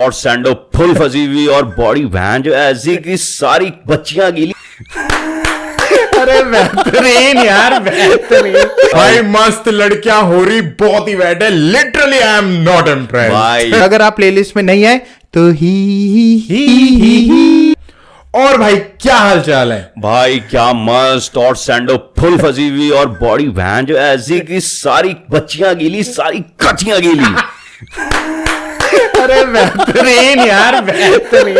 और सैंडो फुल फंसी हुई और बॉडी वैन जो ऐसी कि सारी बच्चियां गीली। अरे बेहतरीन यार, बेहतरीन भाई, मस्त लड़कियां हो रही, बहुत ही बैठ है। Literally I am not impressed भाई अगर आप प्लेलिस्ट में नहीं आए तो ही। और भाई क्या हाल चाल है भाई, क्या मस्त। और सैंडो फुल फंसी हुई और बॉडी वैन जो ऐसी कि सारी बच्चियां गीली, सारी कच्चियां गीली। अरे बेहतरीन यार, बेहतरीन।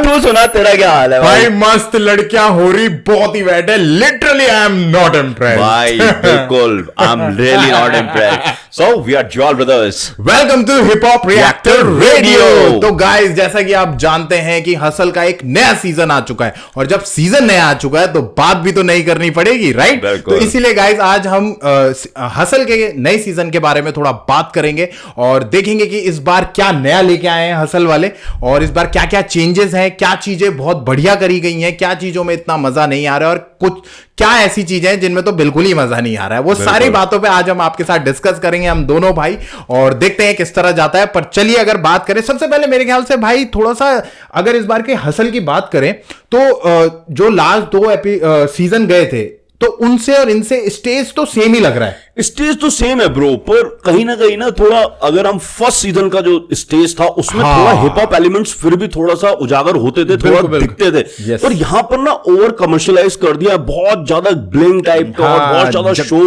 तू सुना, तेरा क्या हाल है भाई? मस्त लड़कियां हो रही, बहुत ही बैठ है। Literally I am not impressed भाई, बिल्कुल I am really not impressed. So we are जॉल brothers, welcome to hip hop reactor radio. तो गाइस, जैसा कि आप जानते हैं कि हसल का एक नया सीजन आ चुका है, और जब सीजन नया आ चुका है तो बात भी तो नई करनी पड़ेगी, राइट? तो इसीलिए गाइस आज हम हसल के नए सीजन के बारे में थोड़ा बात करेंगे और देखेंगे कि इस बार क्या नया लेके आए हैं हसल वाले, और इस बार क्या क्या चेंजेस हैं, क्या चीजें बहुत बढ़िया करी गई हैं, क्या चीजों में इतना मजा नहीं आ रहा है, और कुछ क्या ऐसी चीजें हैं जिनमें तो बिल्कुल ही मजा नहीं आ रहा है। वो सारी बातों पे आज हम आपके साथ डिस्कस करेंगे, हम दोनों भाई, और देखते हैं किस तरह जाता है। पर चलिए अगर बात करें, सबसे पहले मेरे ख्याल से भाई थोड़ा सा अगर इस बार के हसल की बात करें तो जो लास्ट दो सीजन गए थे तो उनसे और इनसे स्टेज तो सेम ही लग रहा है। स्टेज तो सेम है ब्रो, पर कहीं ना थोड़ा, अगर हम फर्स्ट सीजन का जो स्टेज था उसमें थोड़ा हिप हॉप एलिमेंट्स फिर भी थोड़ा सा उजागर होते थे, थोड़ा दिखते थे। और यहां पर ना ओवर कमर्शियलाइज कर दिया, बहुत ज्यादा ब्लिंग टाइप का और बहुत ज्यादा शो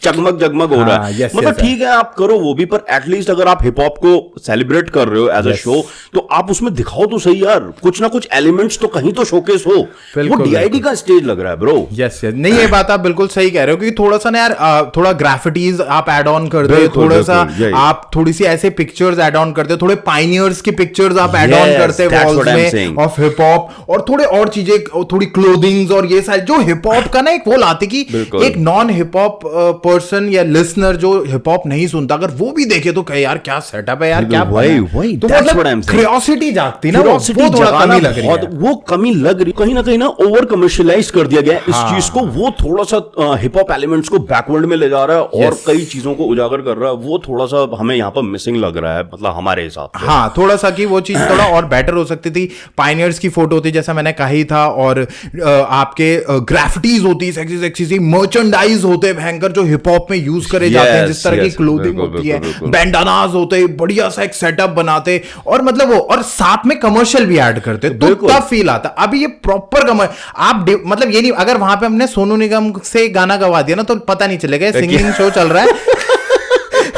चगमग जगमग हो रहा है। मतलब ठीक है, आप करो वो भी, पर एटलीस्ट अगर आप हिप हॉप को सेलिब्रेट कर रहे हो एज अ शो, तो आप उसमें दिखाओ तो सही यार, कुछ ना कुछ एलिमेंट्स तो कहीं तो शोकेस हो। वो डीआईडी का स्टेज लग रहा है ब्रो। यस, नहीं ये बात आप बिल्कुल सही कह रहे हो, क्योंकि थोड़ा सा ना यार, थोड़ा ग्राफिटीज आप ऐड ऑन करते हो, थोड़ा सा आप थोड़ी सी ऐसे पिक्चर्स ऐड ऑन करते हो, थोड़े पाइनियर्स की पिक्चर्स आप ऐड ऑन करते हो वॉल्स में ऑफ हिप हॉप, और थोड़े और चीजें, थोड़ी क्लोथिंग्स और ये सारे जो हिप हॉप का ना एक वो लाते कि एक नॉन हिप हॉप पर्सन या लिसनर जो हिप हॉप नहीं सुनता, अगर वो भी देखे तो कहे यार क्या सेटअप है यार, क्या वही तो मतलब क्यूरियोसिटी जागती ना, वो थोड़ा कमी लग रही है। वो कमी लग रही, कहीं ना ओवर कमर्शियलाइज कर दिया गया इस चीज को। वो थोड़ा सा हिप हॉप एलिमेंट्स को बैकवर्ड में ले जा रहा है और कई चीजों को उजागर कर रहा है। वो थोड़ा सा हमें यहाँ पर मिसिंग लग रहा है, मतलब हमारे हिसाब से। हाँ, थोड़ा सा कि वो चीज थोड़ा और बेटर हो सकती थी। पायनियर्स की फोटो होती जैसा मैंने कहा ही था, और आपके ग्राफिटीज होती, सेक्सी सेक्सी सी मर्चेंडाइज होते भयंकर जो हिप हॉप में यूज करे जाते हैं, जिस तरह की क्लोथिंग होती है, बैंडानाज होते, बढ़िया सा एक सेटअप बनाते, और मतलब वो, और साथ में कमर्शियल भी ऐड करते, तो तब फील आता। अभी ये प्रॉपर आप मतलब ये नहीं, अगर वहां पे हमने सोनू निगम से गाना गवा दिया ना तो पता नहीं चलेगा सिंगिंग शो चल रहा है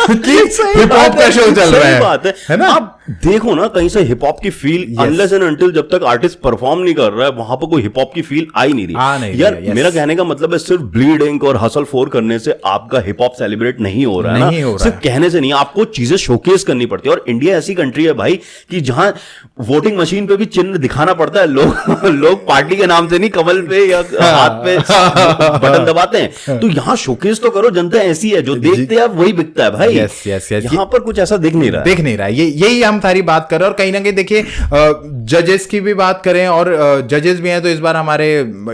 हिप हॉप का शो चल रहा है। बात है ना, आप देखो ना, कहीं से हिप हॉप की फील अनलेस एंड अनटिल जब तक आर्टिस्ट परफॉर्म नहीं कर रहा है, वहां पर कोई हिप हॉप की फील आ ही नहीं रही यार। मेरा कहने का मतलब है, सिर्फ ब्लीड इंक और हसल 4 करने से आपका हिप हॉप सेलिब्रेट नहीं हो रहा है ना, सिर्फ कहने से नहीं, आपको चीजें शोकेस करनी पड़ती है। और इंडिया ऐसी कंट्री है भाई कि जहां वोटिंग मशीन पे भी चिन्ह दिखाना पड़ता है, लोग पार्टी के नाम से नहीं, कमल पे या हाथ पे बटन दबाते हैं। तो यहाँ शोकेस तो करो, जनता ऐसी है, जो देखते हैं वही बिकता है भाई। यहाँ पर कुछ ऐसा दिख नहीं रहा है। यही हम सारी बात कर रहे हैं। और कहीं ना कहीं देखिए, जजेस की भी बात करें, और जजेस भी हैं, तो इस बार हमारे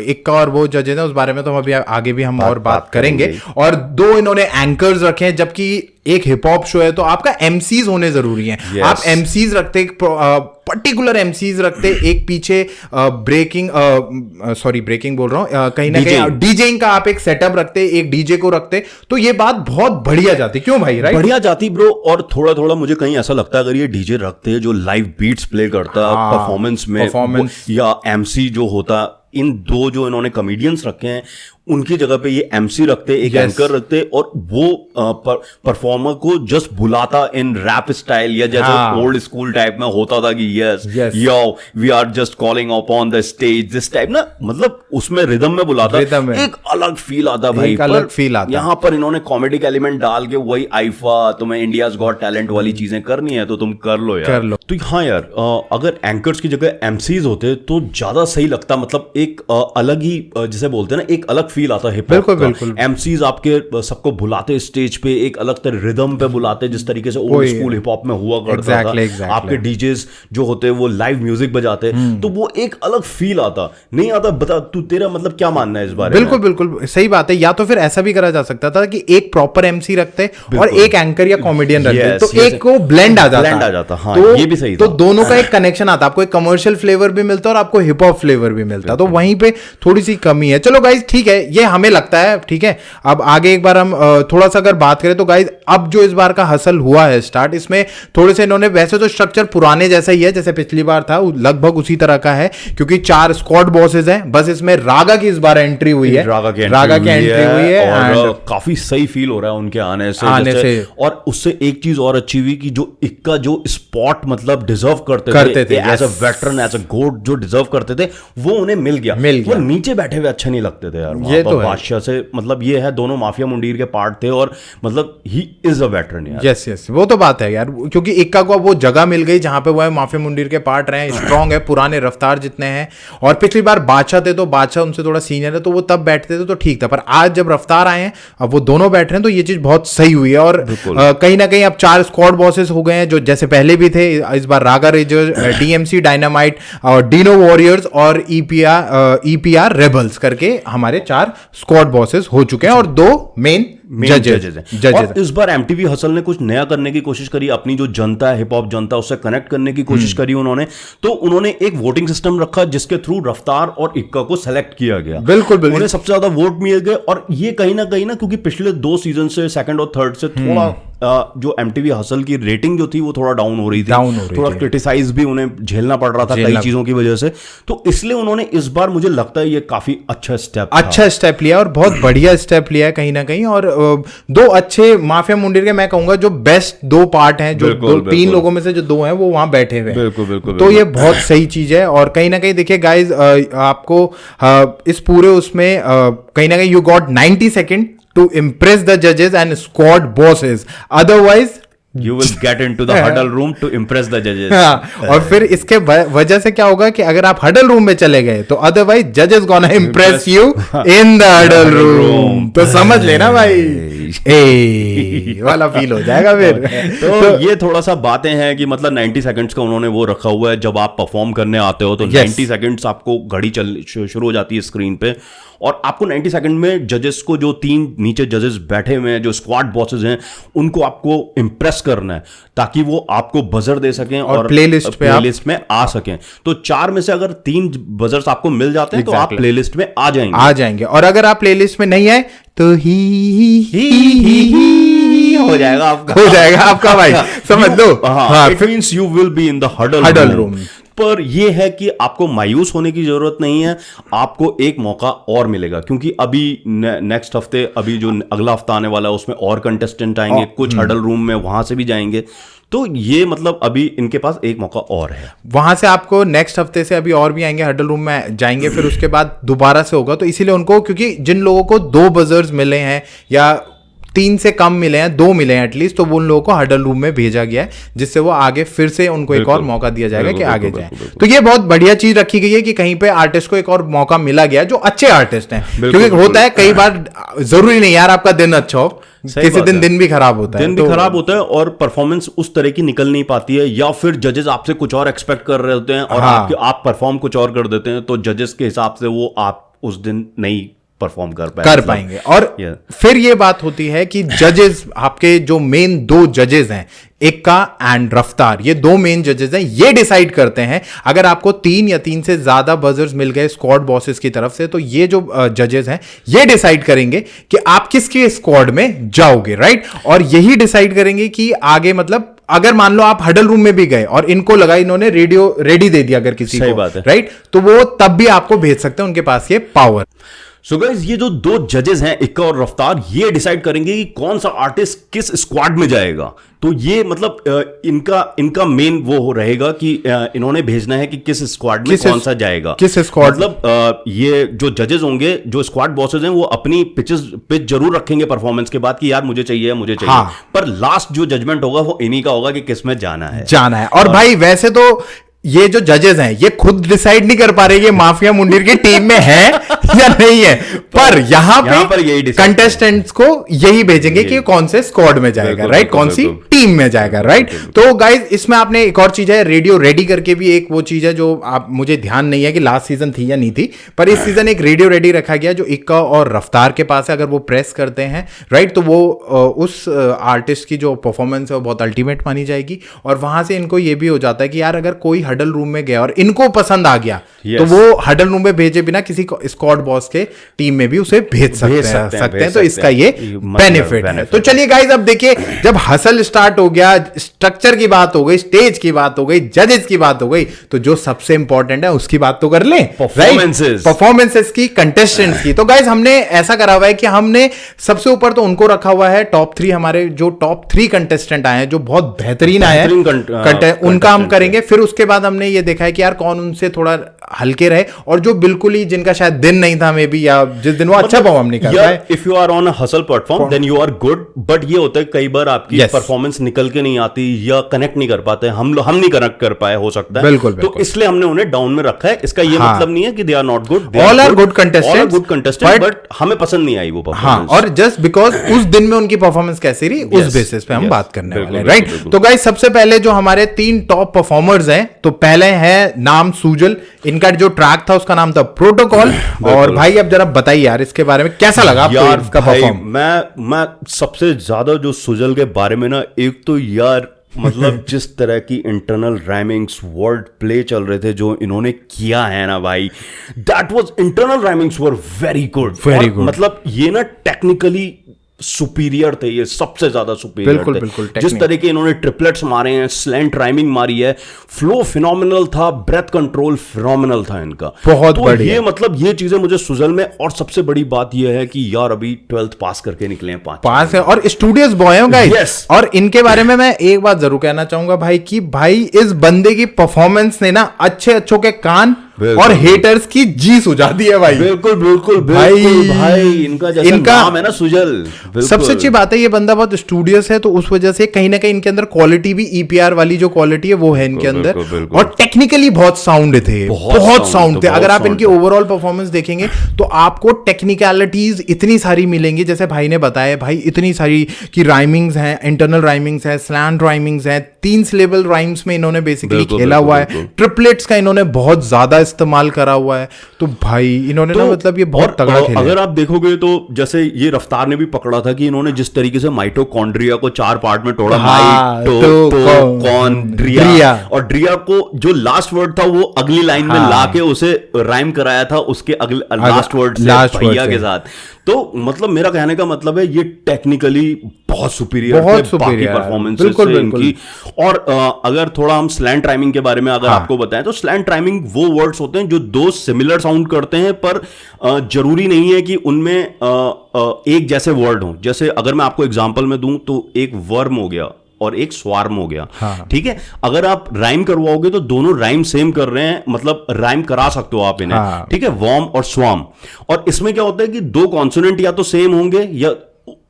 एक और वो जजेस हैं, उस बारे में तो हम अभी आगे भी हम और बात करेंगे। और 2 इन्होंने एंकर्स रखे हैं, जबकि एक हिप हॉप शो है तो आपका एमसीज होने जरूरी हैं। आप एमसीज रखते, पर्टिकुलर एमसीज रखते, एक पीछे ब्रेकिंग बोल रहा हूं, कहीं ना कहीं डीजेइंग का आप एक सेटअप रखते, एक डीजे को रखते, तो ये बात बहुत बढ़िया जाती। क्यों भाई? राइट, बढ़िया जाती ब्रो। और थोड़ा मुझे कहीं ऐसा लगता है, अगर ये डीजे रखते जो लाइव बीट्स प्ले करता परफॉर्मेंस में, या एमसी जो होता, इन 2 जो इन्होंने कॉमेडियंस रखे हैं उनकी जगह पे ये एमसी रखते, एक एंकर रखते, और वो परफॉर्मर को जस्ट बुलाता इन रैप स्टाइल, या जैसे ओल्ड स्कूल टाइप में होता था कि yo we are just calling upon the stage, this type ना, मतलब उसमें रिदम में बुलाता, एक अलग फील आता भाई, अलग फील आता। यहाँ पर इन्होंने कॉमेडिक एलिमेंट डाल के वही आईफा, तुम्हें इंडियाज गॉट टैलेंट वाली चीजें करनी है तो तुम कर लो यार। तो हाँ यार, अगर एंकर्स की जगह एमसीज होते तो ज्यादा सही लगता, मतलब एक अलग ही, जिसे बोलते हैं ना, एक अलग फील आता है हिप हॉप बिल्कुल बिल्कुल। एमसीज आपके सबको बुलाते स्टेज पे, एक अलग तरह रिदम पे बुलाते, जिस तरीके से ओल्ड स्कूल हिप हॉप में हुआ करता था। आपके डीजेस जो होते हैं वो लाइव म्यूजिक बजाते, तो वो एक अलग फील आता नहीं आता। बता तू, तेरा मतलब क्या मानना है इस बारे में? बिल्कुल बिल्कुल सही बात है। या तो फिर ऐसा भी करा जा सकता था कि एक प्रॉपर एमसी रखते और एक एंकर या कॉमेडियन रखते, तो एक को ब्लेंड आ जाता। हाँ, तो ये भी सही तो था। दोनों का एक कनेक्शन आता, आपको एक कमर्शियल फ्लेवर भी मिलता और आपको हिप हॉप फ्लेवर भी मिलता, तो वहीं पे थोड़ी सी कमी है। चलो गाइज ठीक है, ये हमें लगता है ठीक है। अब आगे एक बार हम थोड़ा सा अगर बात करें तो गाइज अब जो इस बार का हसल हुआ है स्टार्ट, इसमें थोड़े से इन्होंने, वैसे तो स्ट्रक्चर पुराने जैसा ही है जैसे पिछली बार था, लगभग उसी तरह का है, क्योंकि 4 स्क्वाड बॉसेस हैं। बस इसमें रागा की इस बार एंट्री हुई है, रागा की एंट्री हुई है और काफी सही फील हो रहा है उनके आने से। और उससे एक चीज और अच्छी हुई कि जो इक्का जो स्पॉट मतलब डिजर्व करते थे as a veteran, as a GOAT, जो डिजर्व करते थे वो उन्हें मिल गया। वो नीचे बैठे हुए अच्छे नहीं लगते थे यार, ये तो बादशाह से मतलब ये है, दोनों माफिया मुंडीर के पार्ट थे और मतलब ही इज अ वेटरन यार। यस वो तो बात है यार, क्योंकि इक्का को वो जगह मिल गई जहां पे वो माफिया मुंडीर के पार्ट रहे, स्ट्रांग है, पुराने रफ्तार जितने हैं। और पिछली बार बादशाह थे तो बादशाह उनसे थोड़ा सीनियर है, तो वो तब बैठते थे तो ठीक था, पर आज जब रफ्तार आए हैं, अब वो दोनों बैठ रहे हैं, तो ये चीज बहुत सही हुई है। और कहीं ना कहीं अब 4 स्क्वाड बॉसेस हो गए हैं, जो जैसे पहले भी थे। इस बार रागा रेजर, डीएमसी डायनामाइट और डीनो वॉरियर्स और ईपीआर रेबल्स करके हमारे 4 स्क्वाड बॉसेस हो चुके हैं और 2 मेन जजेस हैं। और इस बार एमटीवी हसल ने कुछ नया करने की कोशिश करी, अपनी जो जनता है, हिप हॉप जनता, उससे कनेक्ट करने की कोशिश करी उन्होंने। तो उन्होंने एक वोटिंग सिस्टम रखा जिसके थ्रू रफ्तार और इक्का को सेलेक्ट किया गया। बिल्कुल उन्हें सबसे ज्यादा वोट मिल गए। और ये कहीं ना क्योंकि पिछले 2 सीजन से, सेकंड और थर्ड से थोड़ा जो एमटीवी हसल की रेटिंग जो थी वो थोड़ा डाउन हो रही थी, थोड़ा क्रिटिसाइज भी उन्हें झेलना पड़ रहा था कई चीजों की वजह से। तो इसलिए उन्होंने इस बार, मुझे लगता है ये काफी अच्छा स्टेप लिया और बहुत बढ़िया स्टेप लिया है कहीं ना कहीं। और 2 अच्छे माफिया मुंडीर के, मैं कहूंगा जो बेस्ट 2 पार्ट हैं, जो 3 लोगों में से जो 2 हैं वो वहां बैठे हुए हैं। बिल्कुल। तो ये बहुत सही चीज है। और कहीं ना कहीं देखिए गाइज, आपको इस पूरे उसमें कहीं ना कहीं you got 90 second to impress the judges and squad bosses, otherwise you will get into the huddle room to impress the judges। और फिर इसके वजह से क्या होगा कि अगर आप हडल रूम में चले गए तो अदरवाइज जजेस gonna impress you in the huddle room, तो समझ लेना भाई वाला फील हो जाएगा फिर। तो ये थोड़ा सा बातें हैं कि मतलब 90 सेकंड्स का उन्होंने वो रखा हुआ है, जब आप परफॉर्म करने आते हो तो 90 सेकंड्स आपको घड़ी शुरू हो जाती है स्क्रीन पे, और आपको 90 सेकंड में जजेस को, जो 3 नीचे जजेस बैठे हुए हैं, जो स्क्वाड बॉसेस हैं, उनको आपको इंप्रेस करना है ताकि वो आपको बजर दे सकें और प्लेलिस्ट में आ सकें। तो 4 में से अगर 3 बजर्स आपको मिल जाते हैं तो आप प्लेलिस्ट में आ जाएंगे। और अगर आप प्लेलिस्ट में नहीं आए तो हो जाएगा आपका भाई, समझ लो। It means you will be in the huddle room. पर यह है कि आपको मायूस होने की जरूरत नहीं है, आपको एक मौका और मिलेगा, क्योंकि अभी नेक्स्ट हफ्ते, अभी जो अगला हफ्ता आने वाला है उसमें और कंटेस्टेंट आएंगे, कुछ हडल रूम में वहां से भी जाएंगे। तो ये मतलब अभी इनके पास एक मौका और है, वहां से आपको नेक्स्ट हफ्ते से अभी और भी आएंगे, हडल रूम में जाएंगे, फिर उसके बाद दोबारा से होगा। तो इसीलिए उनको, क्योंकि जिन लोगों को 2 बजर्स मिले हैं या 3 से कम मिले हैं, 2 मिले हैं एटलीस्ट, तो वो उन लोगों को हडल रूम में भेजा गया है, जिससे वो आगे फिर से उनको एक और मौका दिया जाएगा कि आगे जाए। तो ये बहुत बढ़िया चीज रखी गई है कि कहीं पे आर्टिस्ट को एक और मौका मिला गया, जो अच्छे आर्टिस्ट हैं। क्योंकि होता है कई बार, जरूरी नहीं यार आपका दिन अच्छा हो, किसी दिन भी खराब होता है, और परफॉर्मेंस उस तरह की निकल नहीं पाती है, या फिर जजेस आपसे कुछ और एक्सपेक्ट कर रहे होते हैं और आप परफॉर्म कुछ और कर देते हैं, तो जजेस के हिसाब से वो आप उस दिन नहीं परफॉर्म कर पाएंगे। और फिर ये बात होती है कि जजेस, आपके जो मेन 2 जजेस हैं, इक्का एंड रफ्तार, ये 2 मेन जजेस हैं, ये डिसाइड करते हैं। अगर आपको 3 या 3 से ज्यादा बजर्स मिल गए स्क्वाड बॉसेस की तरफ से, तो ये जो जजेस हैं ये डिसाइड करेंगे कि आप किसके स्क्वाड में जाओगे, राइट। और यही डिसाइड करेंगे कि आगे, मतलब अगर मान लो आप हडल रूम में भी गए और इनको लगा इन्होंने रेडियो रेडी दे दिया अगर किसी को, राइट, तो वो तब भी आपको भेज सकते हैं, उनके पास ये पावर। सो गाइस, ये जो 2 जजेस हैं, इक्का और रफ्तार, ये डिसाइड करेंगे कि कौन सा आर्टिस्ट किस स्क्वाड में जाएगा। तो ये मतलब इनका मेन वो रहेगा कि इन्होंने भेजना है कि किस स्क्वाड में कौन सा जाएगा, किस स्क्वाड। मतलब ये जो जजेस होंगे, जो स्क्वाड बॉसेस हैं, वो अपनी पिच जरूर रखेंगे परफॉर्मेंस के बाद कि यार मुझे चाहिए। पर लास्ट जो जजमेंट होगा वो इन्हीं का होगा कि किस में जाना है। और भाई वैसे तो ये जो जजेस हैं ये खुद डिसाइड नहीं कर पा रहे ये माफिया मुंडीर की टीम में है या नहीं है, पर यहाँ पे कंटेस्टेंट्स को यही भेजेंगे कि कौन से स्क्वाड में जाएगा, राइट, कौन सी टीम में जाएगा, राइट। तो गाइज इसमें आपने एक और चीज है, रेडियो रेडी करके भी एक वो चीज है जो आप, मुझे ध्यान नहीं है कि लास्ट सीजन थी या नहीं थी, पर इस सीजन एक रेडियो रेडी रखा गया जो इक्का और रफ्तार के पास है। अगर वो प्रेस करते हैं, राइट, तो वो उस आर्टिस्ट की जो परफॉर्मेंस है वो बहुत अल्टीमेट मानी जाएगी। और वहां से इनको ये भी हो जाता है कि यार अगर कोई हडल रूम में गया और इनको पसंद आ गया, तो वो हडल रूम में भेजे बिना किसी स्क्वाड बॉस के टीम में भी उसे भेज सकते हैं। तो इसका ये बेनिफिट है। तो चलिए गाइस, अब देखिए, जब हसल स्टार्ट हो गया, स्ट्रक्चर की बात हो गई, स्टेज की बात हो गई, जजेस की बात हो गई, तो जो सबसे इंपॉर्टेंट है उसकी बात तो कर लें, परफॉर्मेंसेस की, कंटेस्टेंट्स की। तो गाइस हमने ऐसा करा हुआ है कि हमने सबसे ऊपर तो उनको रखा हुआ है टॉप 3, हमारे जो टॉप 3 कंटेस्टेंट आए हैं जो बहुत बेहतरीन आए हैं, उनका हम करेंगे। फिर उसके बाद हमने ये देखा है कि यार कौन उनसे थोड़ा हल्के रहे, और जो बिल्कुल ही जिनका शायद दिन नहीं था मे बी, या जिस दिन वो अच्छा परफॉर्म नहीं कर पाए। If you are on a hustle platform then you are good, but ये होता है कई बार आपकी परफॉर्मेंस निकल के नहीं आती या कनेक्ट नहीं कर पाते, हम नहीं कनेक्ट कर पाए, हो सकता है। बिल्कुल, तो इसलिए हमने उन्हें डाउन में रखा है। इसका ये मतलब नहीं है कि they are not good, all are good contestants, but हमें पसंद नहीं आई वो परफॉर्मेंस। और जस्ट बिकॉज उस दिन में उनकी परफॉर्मेंस कैसी रही, उस बेसिस पे हम बात करने वाले हैं, राइट। तो गाइस सबसे पहले जो हमारे 3 टॉप परफॉर्मर्स हैं, तो पहले है नाम सुजल, इनका जो ट्रैक था उसका नाम था प्रोटोकॉल। और भाई अब जरा बताइए यार इसके बारे में, कैसा लगा आपको इसका परफॉर्म? मैं सबसे ज्यादा जो सुजल के बारे में ना, एक तो यार मतलब जिस तरह की इंटरनल राइमिंग्स, वर्ड प्ले चल रहे थे जो इन्होंने किया है ना भाई, that was, internal rhymings were very good, मतलब ये ना टेक्निकली सुपीरियर थे, ये सबसे ज्यादा सुपीरियर थे। बिल्कुल जिस तरह के इन्होंने ट्रिपलेट्स मारे हैं, स्लैंट राइमिंग मारी है, फ्लो फिनोमिनल था, ब्रेथ कंट्रोल फिनोमिनल था इनका, बहुत तो बढ़िया। ये मतलब ये चीजें मुझे सुजल में, और सबसे बड़ी बात ये है कि यार अभी 12th पास करके निकले हैं, पास है और स्टूडियस बॉय हैं गाइस। और इनके बारे में मैं एक बात जरूर कहना चाहूंगा भाई, कि भाई इस बंदे की परफॉर्मेंस ने ना अच्छों के कान और हेटर्स की जी सुझा दी है भाई। बिल्कुल भाई इनका नाम है ना सुजल। सबसे अच्छी बात है ये बंदा बहुत स्टूडियस है, तो उस वजह से कहीं ना कहीं इनके अंदर क्वालिटी भी, ईपीआर वाली जो क्वालिटी है वो है इनके अंदर, और टेक्निकली बहुत साउंड थे, बहुत साउंड थे। अगर आप इनकी ओवरऑल परफॉर्मेंस देखेंगे तो आपको टेक्निकलिटीज इतनी सारी मिलेंगी, जैसे भाई ने बताया भाई, इतनी सारी की राइमिंग्स हैं, इंटरनल राइमिंग्स है, स्लैंट राइमिंग्स है, 3 सिलेबल राइम्स में इन्होंने बेसिकली खेला हुआ है, ट्रिपलेट्स का इन्होंने बहुत ज्यादा इस्तेमाल करा हुआ है। तो भाई इन्होंने ना मतलब ये बहुत तगड़ा खेला। अगर आप देखोगे तो जैसे ये रफ्तार ने भी पकड़ा था कि इन्होंने जिस तरीके से माइटोकॉन्ड्रिया को 4 पार्ट में तोड़ा, माइटोकॉन्ड्रिया, और ड्रिया को जो लास्ट वर्ड था वो अगली लाइन में लाके उसे राइम कराया था उसके अगले लास्ट वर्ड से भैया के साथ। तो मतलब मेरा कहने का मतलब है ये टेक्निकली बहुत सुपीरियर थे बाकी परफॉर्मेंसेस से इनकी। और अगर थोड़ा हम स्लैंट राइमिंग के बारे में अगर आपको बताएं, तो स्लैंट राइमिंग वो वर्ड्स होते हैं जो 2 सिमिलर साउंड करते हैं, पर जरूरी नहीं है कि उनमें एक जैसे वर्ड हो। जैसे अगर मैं आपको एग्जांपल में दूं तो एक वर्म हो गया और एक स्वार्म हो गया, ठीक है। अगर आप राइम करवाओगे तो दोनों राइम सेम कर रहे हैं, मतलब राइम करा सकते हो आप इन्हें, ठीक है, वॉर्म और स्वाम। और इसमें क्या होता है कि 2 कॉन्सोनेंट या तो सेम होंगे, या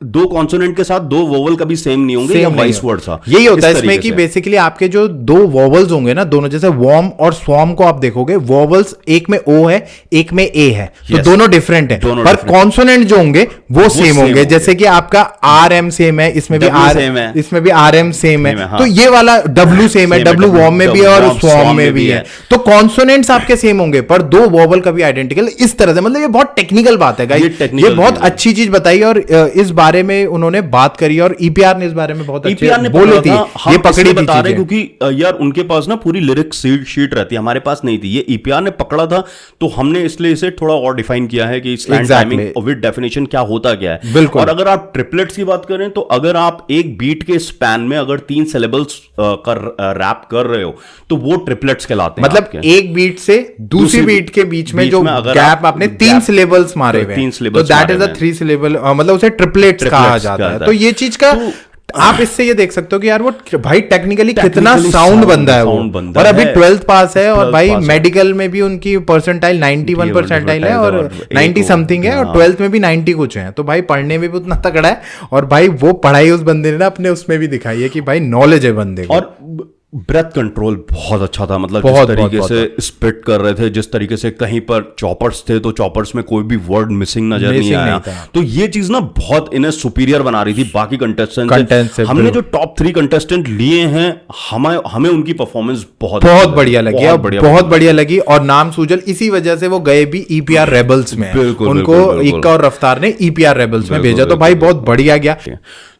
2 कॉन्सोनेंट के साथ 2 वोवल कभी सेम नहीं होंगे, या वाइस वर्सा। यही होता है इसमें कि बेसिकली आपके जो 2 वोवल्स होंगे ना, दोनों, जैसे वॉर्म और स्वॉर्म को आप देखोगे, वोवल्स एक में ओ है, एक में ए है, तो दोनों डिफरेंट है, पर कॉन्सोनेंट जो होंगे वो सेम होंगे। जैसे कि आपका आर एम सेम है, इसमें भी आर, इसमें भी आर एम सेम है, तो ये वाला डब्ल्यू सेम है, डब्ल्यू वॉर्म में भी है और स्वॉर्म में भी है, तो कॉन्सोनेंट्स आपके सेम होंगे पर 2 वोवल कभी आइडेंटिकल, इस तरह से। मतलब ये बहुत टेक्निकल बात है गाइस, ये बहुत अच्छी चीज बताई, और इस बारे में उन्होंने बात करी, और ईपीआर ने इस बारे में बहुत अच्छे बोले थी, ये पकड़ी थी चीजें, क्योंकि यार उनके पास ना पूरी लिरिक्स शीट रहती है, हमारे पास नहीं थी। ये ईपीआर ने पकड़ा था, तो हमने इसलिए इसे थोड़ा और डिफाइन किया है कि स्लैंट राइमिंग विद डेफिनेशन क्या होता क्या है। बिल्कुल। और अगर आप ट्रिपलेट्स की बात करें, तो अगर आप एक बीट के स्पैन में अगर 3 सिलेबल्स का रैप कर रहे हो, तो वो ट्रिपलेट्स कहलाते हैं। मतलब एक बीट से दूसरी बीट के बीच में जो गैप आपने 3 सिलेबल्स मारे हुए हैं, तो दैट इज अ 3 सिलेबल, मतलब उसे ट्रिपलेट्स कहा जाता है। तो ये चीज का आप इससे ये देख सकते हो कि यार वो भाई टेक्निकली कितना साउंड बंदा है वो, और अभी 12th पास है, और भाई मेडिकल में भी उनकी परसेंटाइल 91 परसेंटाइल है, और 90 समथिंग है, और 12th में भी 90 कुछ है, तो भाई पढ़ने में भी उतना तगड़ा है। और भाई वो पढ़ाई उस बंदे ने ना अपने उसमें भी दिखाई है कि भाई नॉलेज है बंदे को। और ब्रेथ कंट्रोल बहुत अच्छा था, मतलब जिस तरीके से स्पिट कर रहे थे, जिस तरीके से कहीं पर चॉपर्स थे तो चॉपर्स में कोई भी वर्ड मिसिंग नजर नहीं आया, तो ये चीज ना बहुत इन्हें सुपीरियर बना रही थी बाकी कंटेस्टेंट से। हमने जो टॉप 3 कंटेस्टेंट लिए हैं, हमें उनकी परफॉर्मेंस बहुत बढ़िया लगी, बहुत बढ़िया लगी। और नाम सूजल इसी वजह से वो गए भी ईपीआर रेबल्स में, उनको इक्का और रफ्तार ने ईपीआर रेबल्स में भेजा, तो भाई बहुत बढ़िया गया।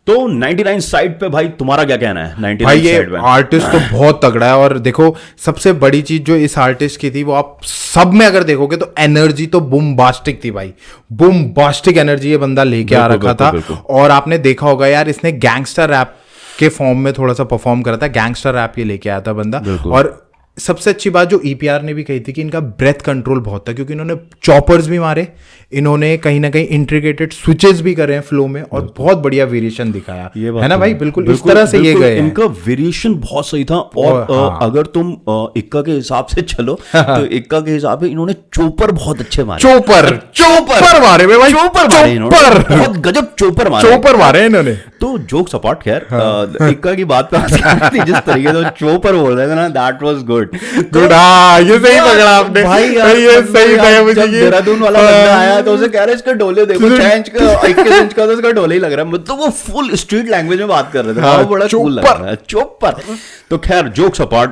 तो 99 साइड पे भाई तुम्हारा क्या कहना है? 99 भाई ये आर्टिस्ट तो बहुत तगड़ा है, और देखो सबसे बड़ी चीज जो इस आर्टिस्ट की थी वो आप सब में अगर देखोगे तो एनर्जी तो बूमबास्टिक थी भाई, बूमबास्टिक एनर्जी ये बंदा लेके आ रखा था। और आपने देखा होगा यार, इसने गैंगस्टर रैप के फॉर्म में थोड़ा सा परफॉर्म करा था, गैंगस्टर रैप ये लेके आया था बंदा। और सबसे अच्छी बात जो ईपीआर ने भी कही थी कि इनका ब्रेथ कंट्रोल बहुत था, क्योंकि इन्होंने चॉपर्स भी मारे, इन्होंने कहीं ना कहीं इंट्रिकेटेड स्विचेस भी करे हैं फ्लो में, और बहुत बढ़िया वेरिएशन दिखाया, है ना भाई? बिल्कुल इस तरह से ये गए, इनका वेरिएशन बहुत सही था। और अगर तुम इक्का के हिसाब से चलो तो इक्का के हिसाब से इन्होंने चोपर बहुत अच्छे मारे, चोपर मारे भाई, बहुत गजब चोपर मारे इन्होंने। तो जोक्स अपार्ट, खैर इक्का की बात जिस तरीके से चोपर बोल रहे थे ना, दैट वाज गुड। ये सही पकड़ा आपने भाई, ये सही था मुझे। देहरादून वाला बंदा आया तो उसे कह रहे इसके डोले देखो, 6 इंच का 21 इंच का, तो उसका डोले ही लग रहा है, मतलब वो फुल स्ट्रीट लैंग्वेज में बात कर रहे थे, बहुत बड़ा कूल लग रहा है, चोपर। तो खैर जोक्स अपार्ट,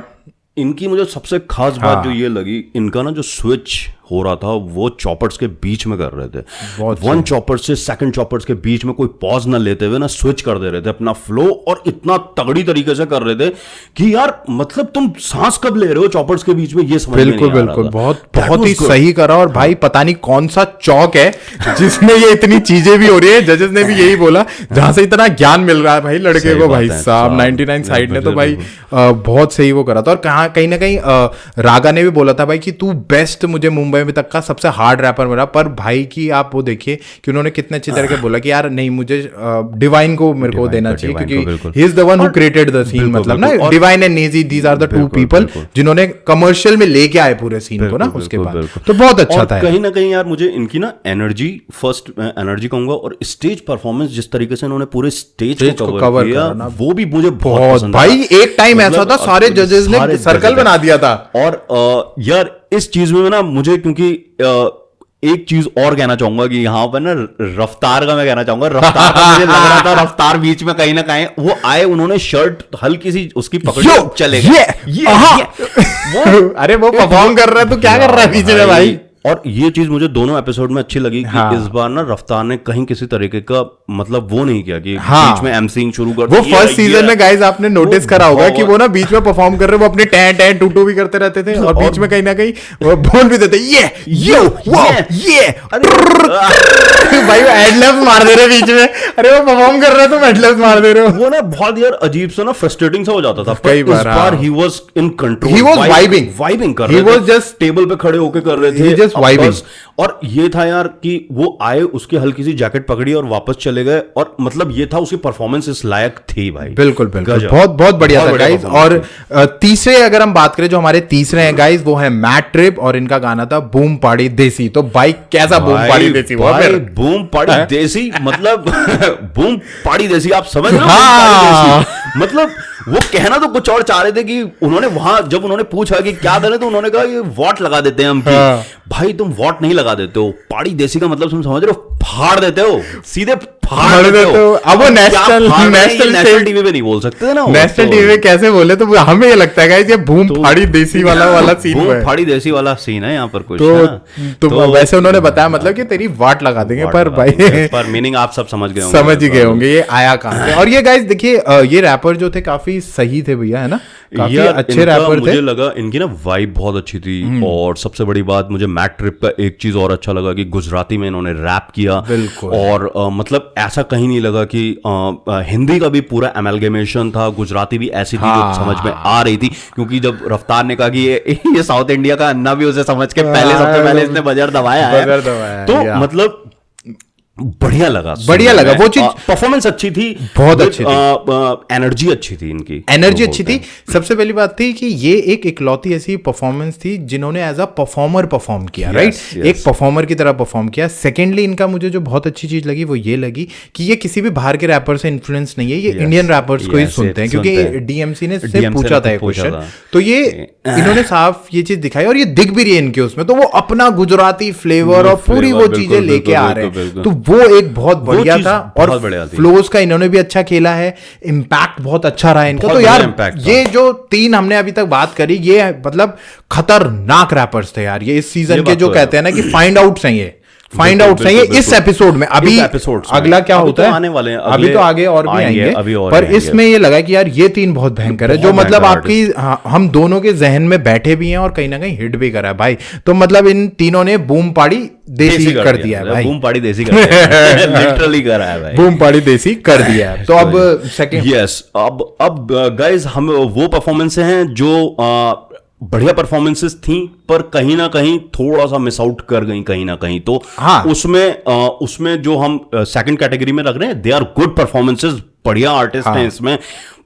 इनकी मुझे सबसे खास बात जो ये लगी, इनका ना जो स्विच हो रहा था वो चॉपर्स के बीच में कर रहे थे, वन चॉपर से सेकंड चॉपर्स के बीच में कोई पॉज ना लेते हुए ना स्विच कर दे रहे थे अपना फ्लो, और इतना तगड़ी तरीके से कर रहे थे कि यार मतलब तुम सांस कब ले रहे हो चॉपर्स के बीच में, ये समझ में नहीं आ रहा था। बहुत ही सही करा। और भाई पता नहीं कौन सा चौक है जिसमें ये इतनी चीजें भी हो रही है, जजेस ने भी यही बोला, जहां से इतना ज्ञान मिल रहा है भाई लड़के को। भाई साहब 99 साइड ने तो भाई बहुत सही वो करा था। और कहीं ना कहीं रागा ने भी बोला था भाई कि तू बेस्ट मुझे मुंबई में तक का सबसे हार्ड रैपर मिला, पर भाई की आप वो देखिए कि उन्होंने कितने अच्छी तरह के बोला कि यार नहीं, मुझे डिवाइन को मेरे को देना चाहिए, क्योंकि he is the one who created the scene, मतलब ना Divine and Naezy, these are the 2 people जिन्होंने कमर्शियल में लेके आए पूरे सीन को ना उसके बाद, तो बहुत अच्छा था। कहीं ना कहीं यार मुझे इनकी ना एनर्जी, फर्स्ट एनर्जी कहूंगा, और स्टेज परफॉर्मेंस जिस तरीके से उन्होंने पूरे स्टेज को कवर किया, वो भी मुझे बहुत पसंद आया भाई। एक टाइम ऐसा था सारे जजेस ने सर्कल बना दिया था। और यार इस चीज में ना मुझे, क्योंकि एक चीज और कहना चाहूंगा कि यहाँ पर ना रफ्तार का मैं कहना चाहूंगा, रफ्तार का मुझे लग रहा था रफ्तार बीच में कहीं ना कहीं वो आए, उन्होंने शर्ट हल्की सी उसकी पकड़ी, चले गए, अरे वो परफॉर्म कर रहा है तो क्या कर रहा है बीच में भाई। और ये चीज मुझे दोनों एपिसोड में अच्छी लगी कि इस बार ना रफ्तार ने कहीं किसी तरीके का मतलब वो नहीं किया कि बीच में एमसीइंग शुरू कर, वो फर्स्ट सीजन में गाइस आपने नोटिस करा होगा कि वो ना बीच में परफॉर्म कर रहे, वो अपने टैं टैं टूटू भी करते रहते थे, और बीच में कहीं ना कहीं वो बोल भी देते ये भाई एडलिब्स मार दे रहे बीच में, अरे वो परफॉर्म कर रहे तुम एडलिब्स मार दे रहे हो, वो ना बहुत यार अजीब सा ना फ्रस्ट्रेटिंग सा हो जाता था। कई बार he was in control, he was vibing कर रहे थे, ही वाज जस्ट टेबल पे खड़े होकर कर रहे थे वाइबिंग। और ये था यार कि वो आए, उसकी हल्की सी जैकेट पकड़ी और वापस चले गए, और मतलब ये था उसकी परफॉर्मेंस इस लायक थी भाई। बिल्कुल बहुत बढ़िया था गाइस। और तीसरे अगर हम बात करें, जो हमारे तीसरे हैं गाइस, वो है मैट ट्रिप, और इनका गाना था बूम पाड़ी देसी। तो भाई कैसा बूम पाड़ी देसी हुआ? बूम पाड़ी देसी मतलब बूम पाड़ी देसी, आप समझ रहे हो? मतलब वो कहना तो कुछ और चाह रहे थे कि उन्होंने वहां जब उन्होंने पूछा कि क्या करें, तो उन्होंने कहा ये वॉट लगा देते हैं हम। भाई तुम वॉट नहीं लगा देते हो, पाड़ी देसी का मतलब तुम समझ रहे हो, फाड़ देते हो, सीधे फाड़ देते हो। अब वो नेशनल टीवी पे नहीं बोल सकते थे ना, नेशनल टीवी पे कैसे बोले? तो हमें ये लगता है ये बूम फाड़ी देसी वाला सीन है, बूम फाड़ी देसी वाला सीन है यहाँ पर कुछ। तो वैसे उन्होंने बताया मतलब कि तेरी वाट लगा देंगे, पर भाई पर मीनिंग आप सब समझ गए होंगे ये आया कहां से। और ये गाइस देखिए, ये रैपर जो थे काफी सही थे भैया, है ना, काफी अच्छे रैपर थे। मुझे लगा इनकी ना वाइब बहुत अच्छी थी, और सबसे बड़ी बात मुझे मैट ट्रिप का एक चीज और अच्छा लगा कि गुजराती में इन्होंने रैप किया, और मतलब ऐसा कहीं नहीं लगा कि हिंदी का भी पूरा एमलगेमेशन था, गुजराती भी ऐसी थी जो समझ में आ रही थी, क्योंकि जब रफ्तार ने कहा कि ये साउथ इंडिया का अन्ना भी उसे समझ के सबसे पहले इसने बजर दबाया है, तो मतलब बढ़िया लगा वो चीज। परफॉर्मेंस अच्छी थी, बहुत अच्छी थी, एनर्जी अच्छी थी, इनकी एनर्जी अच्छी थी। सबसे पहली बात थी कि ये एक इकलौती ऐसी परफॉर्मेंस थी जिन्होंने एज अ परफॉर्मर परफॉर्म किया, राइट, एक परफॉर्मर की तरह परफॉर्म किया। सेकेंडली इनका मुझे जो बहुत अच्छी चीज लगी वो ये लगी कि ये किसी भी बाहर के रैपर से इन्फ्लुएंस नहीं है, ये इंडियन रैपर्स को ही सुनते हैं, क्योंकि डीएमसी ने से पूछा था क्वेश्चन, तो ये इन्होंने साफ ये चीज दिखाई और ये दिख भी रही है इनके उसमें, तो वो अपना गुजराती फ्लेवर और पूरी वो चीजें लेके आ रहे हैं, तो वो एक बहुत बढ़िया था। और फ्लोज का इन्होंने भी अच्छा खेला है, इम्पैक्ट बहुत अच्छा रहा इनका। तो यार ये जो 3 हमने अभी तक बात करी, ये मतलब खतरनाक रैपर्स थे यार, ये इस सीजन के जो कहते हैं ना कि फाइंड आउट्स हैं, ये फाइंड आउट चाहिए इस एपिसोड में। अभी अगला क्या होता है, आने वाले हैं, अभी तो आगे और भी आएंगे, पर इसमें ये लगा कि यार ये 3 बहुत भयंकर है, जो मतलब आपकी हम दोनों के जहन में बैठे भी हैं और कहीं ना कहीं हिट भी करा है भाई। तो मतलब इन तीनों ने बूम पाड़ी देसी कर दिया है भाई, बूम पाड़ी देसी कर दिया है, लिटरली करा है भाई, बूम पाड़ी देसी कर दिया है। तो अब सेकंड, यस, अब गाइस हम वो परफॉर्मेंस हैं जो बढ़िया परफॉर्मेंसेस थी, पर कहीं ना कहीं थोड़ा सा मिस आउट कर गई कहीं ना कहीं। तो हाँ, उसमें जो हम सेकंड कैटेगरी में रख रहे हैं, दे आर गुड परफॉर्मेंसेस, बढ़िया आर्टिस्ट हैं इसमें,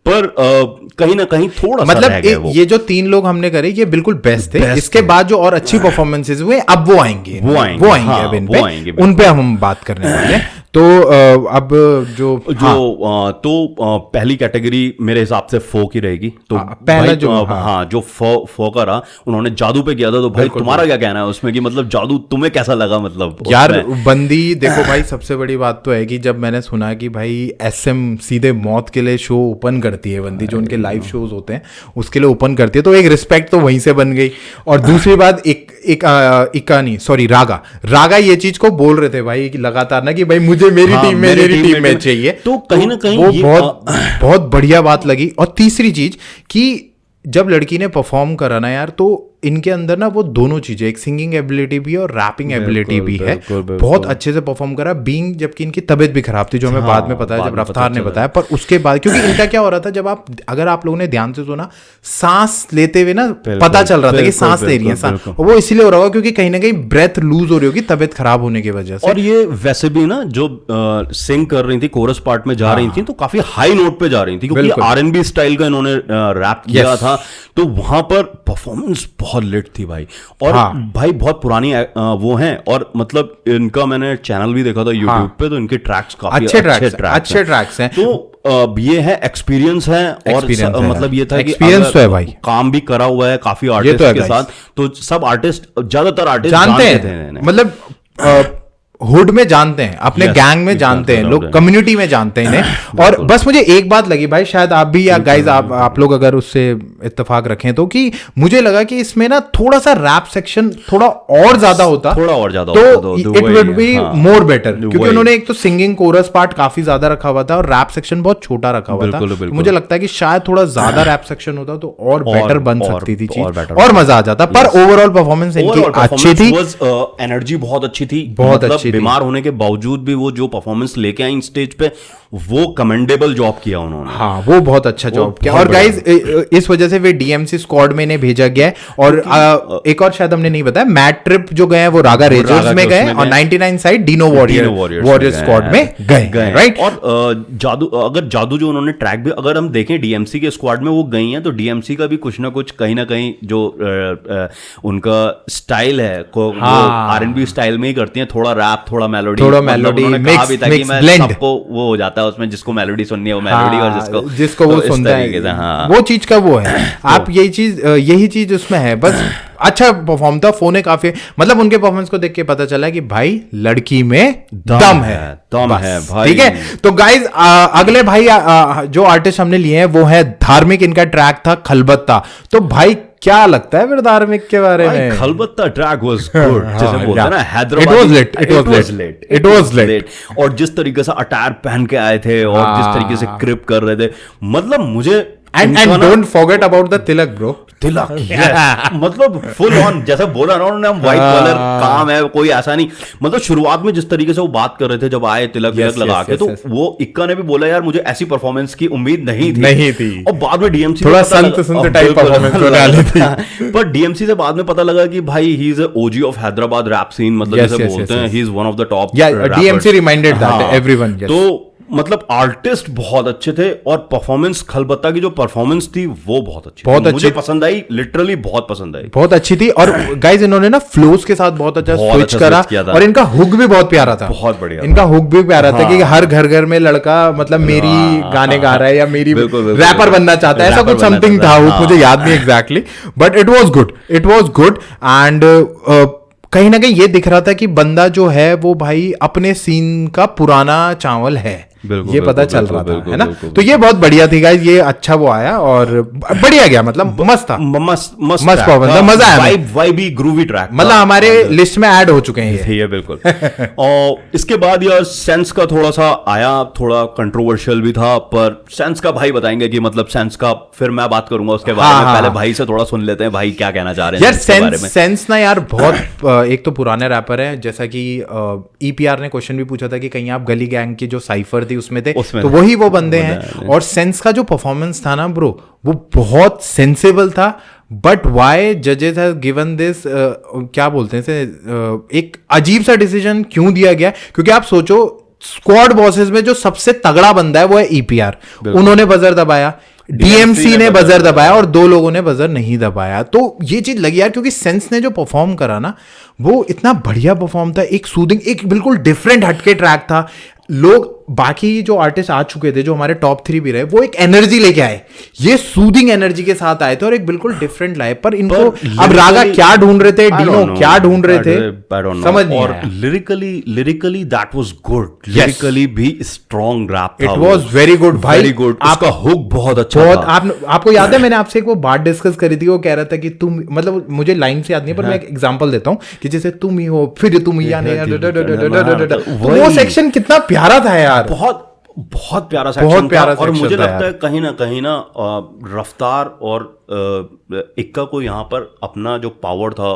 पर कहीं ना कहीं थोड़ा मतलब सा रह गया वो। ये जो 3 लोग हमने करे ये बिल्कुल बेस्ट थे। इसके बाद जो और अच्छी परफॉर्मेंसेस हुए अब वो आएंगे हाँ, अब इन पे उन पे हम बात करने वाले हैं। तो अब पहली कैटेगरी मेरे हिसाब से फो की रहेगी। तो पहला जो फो का रहा, उन्होंने जादू पे किया था, तो भाई तुम्हारा क्या कहना है उसमें कि मतलब जादू तुम्हें कैसा लगा? मतलब यार बंदी देखो भाई, सबसे बड़ी बात तो है कि जब मैंने सुना कि भाई SM सीधे मौत के लिए शो ओपन करती है, बंदी जो उनके लाइव शोज होते हैं उसके लिए ओपन करती है, तो एक रिस्पेक्ट तो वहीं से बन गई। और दूसरी बात रागा ये चीज को बोल रहे थे भाई कि लगातार ना कि भाई मुझे मेरी टीम में चाहिए, तो कहीं ना कहीं वो बहुत बढ़िया बात लगी। और तीसरी चीज कि जब लड़की ने परफॉर्म करा ना यार, तो इनके अंदर ना वो दोनों चीजें, एक सिंगिंग एबिलिटी भी और रैपिंग एबिलिटी भी है, बहुत अच्छे से परफॉर्म करा। बीइंग जबकि इनकी तबीयत भी खराब थी, जो हमें बाद में पता है जब रफ्तार ने बताया, पर उसके बाद क्योंकि इनका क्या हो रहा था, जब अगर आप लोगों ने ध्यान से सुना, सांस लेते हुए ना पता चल रहा था कि सांस ले रही है, वो इसीलिए हो रहा होगा क्योंकि कहीं ना कहीं ब्रेथ लूज हो रही होगी तबीयत खराब होने की वजह से। और ये वैसे भी ना जो सिंग कर रही थी, कोरस पार्ट में जा रही थी, तो काफी हाई नोट पे जा रही थी, क्योंकि R&B स्टाइल का इन्होंने रैप किया था, तो वहां पर परफॉर्मेंस बहुत लेट थी भाई। और भाई बहुत पुरानी वो हैं, और मतलब इनका मैंने चैनल भी देखा था यूट्यूब पे, तो इनके ट्रैक्स काफी अच्छे ट्रैक्स हैं। तो ये है एक्सपीरियंस है, और मतलब ये था कि एक्सपीरियंस तो है भाई, काम भी करा हुआ है काफी आर्टिस्ट के साथ, तो सब आर्टिस्ट, ज्यादातर आर्टिस्ट जानते हैं, मतलब हुड में जानते हैं, अपने गैंग में जानते हैं लोग, कम्युनिटी में जानते हैं इन्हें। और बस मुझे एक बात लगी भाई, शायद आप भी या गाइज आप लोग अगर उससे इत्तेफाक रखें तो, कि मुझे लगा कि इसमें ना थोड़ा सा रैप सेक्शन थोड़ा और ज्यादा होता, तो it would be more better, क्योंकि उन्होंने एक तो सिंगिंग कोरस पार्ट काफी ज्यादा रखा हुआ था और रैप सेक्शन बहुत छोटा रखा हुआ था। मुझे लगता है कि शायद थोड़ा ज्यादा रैप सेक्शन होता तो और बेटर बन सकती थी चीज, और मजा आ जाता। पर ओवरऑल परफॉर्मेंस इनकी अच्छी थी, एनर्जी बहुत अच्छी थी, बहुत अच्छी। बीमार होने के बावजूद भी वो जो परफॉर्मेंस लेके आई स्टेज पे, वो कमेंडेबल जॉब किया उन्होंने। हाँ, वो बहुत अच्छा जॉब किया। और गाइस इस वजह से वे DMC स्क्वाड में इन्हें भेजा गया है। और एक और शायद हमने नहीं बताया, मैट ट्रिप जो गए हैं वो रागा रेजर्स में गए, और 99 साइड डिनो वॉरियर स्क्वाड में गए, राइट। और जादू जो उन्होंने ट्रैक भी अगर हम देखें DMC के स्क्वाड में वो गई हैं, तो DMC का भी कुछ ना कुछ कहीं ना कहीं जो उनका स्टाइल है, R&B स्टाइल में ही करती हैं, थोड़ा रैप, थोड़ा मेलोडी मिक्स सबको वो हो जाता है उसमें, जिसको मेलोडी सुननी है वो मेलोडी, और जिसको वो सुनता है वो चीज का वो है। आप यही चीज उसमें है। बस अच्छा परफॉर्म था, फोन काफी, मतलब उनके परफॉर्मेंस को देख के पता चला कि भाई लड़की में दम है भाई, ठीक है। तो गाइज अगले भाई जो आर्टिस्ट हमने लिए हैं वो है धार्मिक, इनका ट्रैक था खलबत्ता। तो भाई क्या लगता है फिर धार्मिक के बारे में? खलबत्ता ट्रैक वाज गुड, जैसे बोलते हैं ना हैदराबाद, इट वाज लेट। और जिस तरीके से अटायर पहन के आए थे और जिस तरीके से क्रिप कर रहे थे, मतलब मुझे And don't forget about the Tilak, bro. तिलक मतलब फुल ऑन, जैसे बोला ना उन्होंने, हम व्हाइट कॉलर काम है, कोई ऐसा नहीं। मतलब शुरुआत में जिस तरीके से वो बात कर रहे थे जब आए तिलक लगा के, तो वो इक्का ने भी बोला यार मुझे ऐसी परफॉर्मेंस की उम्मीद नहीं थी। और बाद में डीएमसी थोड़ा संत टाइप परफॉर्मेंस डाली थी। पर डीएमसी से बाद में पता लगा कि भाई he is OG of Hyderabad rap scene, मतलब जैसे बोलते हैं he is one of the top. DMC reminded that everyone. तो मतलब आर्टिस्ट बहुत अच्छे थे और परफॉर्मेंस, खलबत्ता की जो परफॉर्मेंस थी वो बहुत अच्छी, बहुत मुझे पसंद आई, लिटरली बहुत पसंद आई, बहुत अच्छी थी। और गाइस इन्होंने ना फ्लोस के साथ बहुत अच्छा स्विच करा, और इनका हुक भी बहुत प्यारा था, बहुत बढ़िया। इनका हुक भी प्यारा था कि हर घर घर में लड़का मतलब मेरी गाने गा रहा है या मेरी रैपर बनना चाहता है, ऐसा कुछ समथिंग था हुक, मुझे याद नहीं exactly, but it was good, it was good. And कहीं ना कहीं ये दिख रहा था कि बंदा जो है वो भाई अपने सीन का पुराना चावल है, ये पता चल रहा था, है ना। तो ये बहुत बढ़िया थी गाइस, ये अच्छा वो आया और बढ़िया गया, मतलब मस्त था, मस्त परफॉर्मेंस, मजा आया, वाइबी ग्रूवी ट्रैक, मतलब हमारे लिस्ट में ऐड हो चुके हैं ये बिल्कुल। और इसके बाद यार सेंस का थोड़ा सा आया, थोड़ा कंट्रोवर्शियल भी था, पर सेंस का भाई बताएंगे कि मतलब सेंस का फिर मैं बात करूंगा उसके बारे में, पहले भाई से थोड़ा सुन लेते हैं भाई क्या कहना चाह रहे हैं यार। सेंस ना यार बहुत एक तो पुराने रैपर है, जैसा कि ईपीआर ने क्वेश्चन भी पूछा था कि कहीं आप गली गैंग की जो साइफर थी उसमें थे, तो वही वो बंदे हैं। और सेंस का जो परफॉर्मेंस था ना ब्रो, वो बहुत सेंसिबल था, बट वाई जजेस हैव गिवन दिस, क्या बोलते हैं एक अजीब सा डिसीजन क्यों दिया गया, क्योंकि आप सोचो स्क्वाड बॉसेस में जो सबसे तगड़ा बंदा है वो है ईपीआर, उन्होंने बजर दबाया, डीएमसी ने बजर दबाया और 2 लोगों ने बजर नहीं दबाया। तो ये चीज लगी यार, क्योंकि सेंस ने जो परफॉर्म करा ना वो इतना बढ़िया परफॉर्म था, एक सूदिंग, एक बिल्कुल डिफरेंट हटके ट्रैक था। लोग बाकी जो आर्टिस्ट आ चुके थे जो हमारे टॉप 3 भी रहे, वो एक एनर्जी लेके आए, ये सूदिंग एनर्जी के साथ आए थे और एक बिल्कुल डिफरेंट लाए। पर इनको अब रागा क्या ढूंढ रहे थे, डीनो क्या ढूंढ रहे थे, समझ नहीं आया। Lyrically that was good, lyrically भी स्ट्रॉन्ग रैप था, इट वाज वेरी गुड भाई, वेरी गुड। आपका हुक बहुत अच्छा था। आपको याद है मैंने आपसे एक वो बात डिस्कस करी थी, वो कह रहा था कि तुम, मतलब मुझे लाइन से याद नहीं है पर मैं एक एग्जांपल देता हूं कि जैसे तुम ही हो फिर तुम ही आने, वो सेक्शन कितना प्यारा था यार, बहुत प्यारा सेक्शन था। और मुझे लगता है कहीं ना रफ्तार और इक्का को यहाँ पर अपना जो पावर था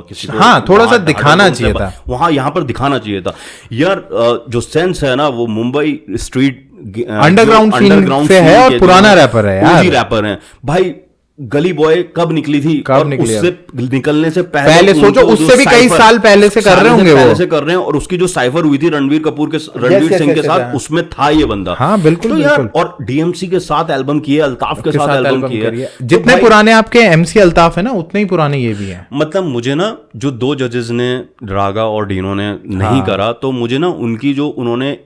किसी को थोड़ा सा दिखाना चाहिए था, वहां यहाँ पर दिखाना चाहिए था यार। जो सेंस है ना वो मुंबई स्ट्रीट अंडरग्राउंड से है और पुराना रैपर है यार, रैपर है भाई। गली बॉय कब निकली थी, कब उससे निकलने से पहले सोचो, उससे भी कई साल पहले से कर रहे होंगे, वो से कर रहे हैं। और उसकी जो साइफर हुई थी रणवीर सिंह के साथ, उसमें था ये बंदा। हाँ बिल्कुल, तो यार, और डीएमसी के साथ एल्बम किए, अल्ताफ के साथ एल्बम किए, जितने पुराने आपके एमसी अल्ताफ है ना उतने ही पुराने ये भी हैं। मतलब मुझे ना जो 2 जजेस ने, रागा और डीनो ने नहीं करा, तो मुझे ना उनकी जो उन्होंने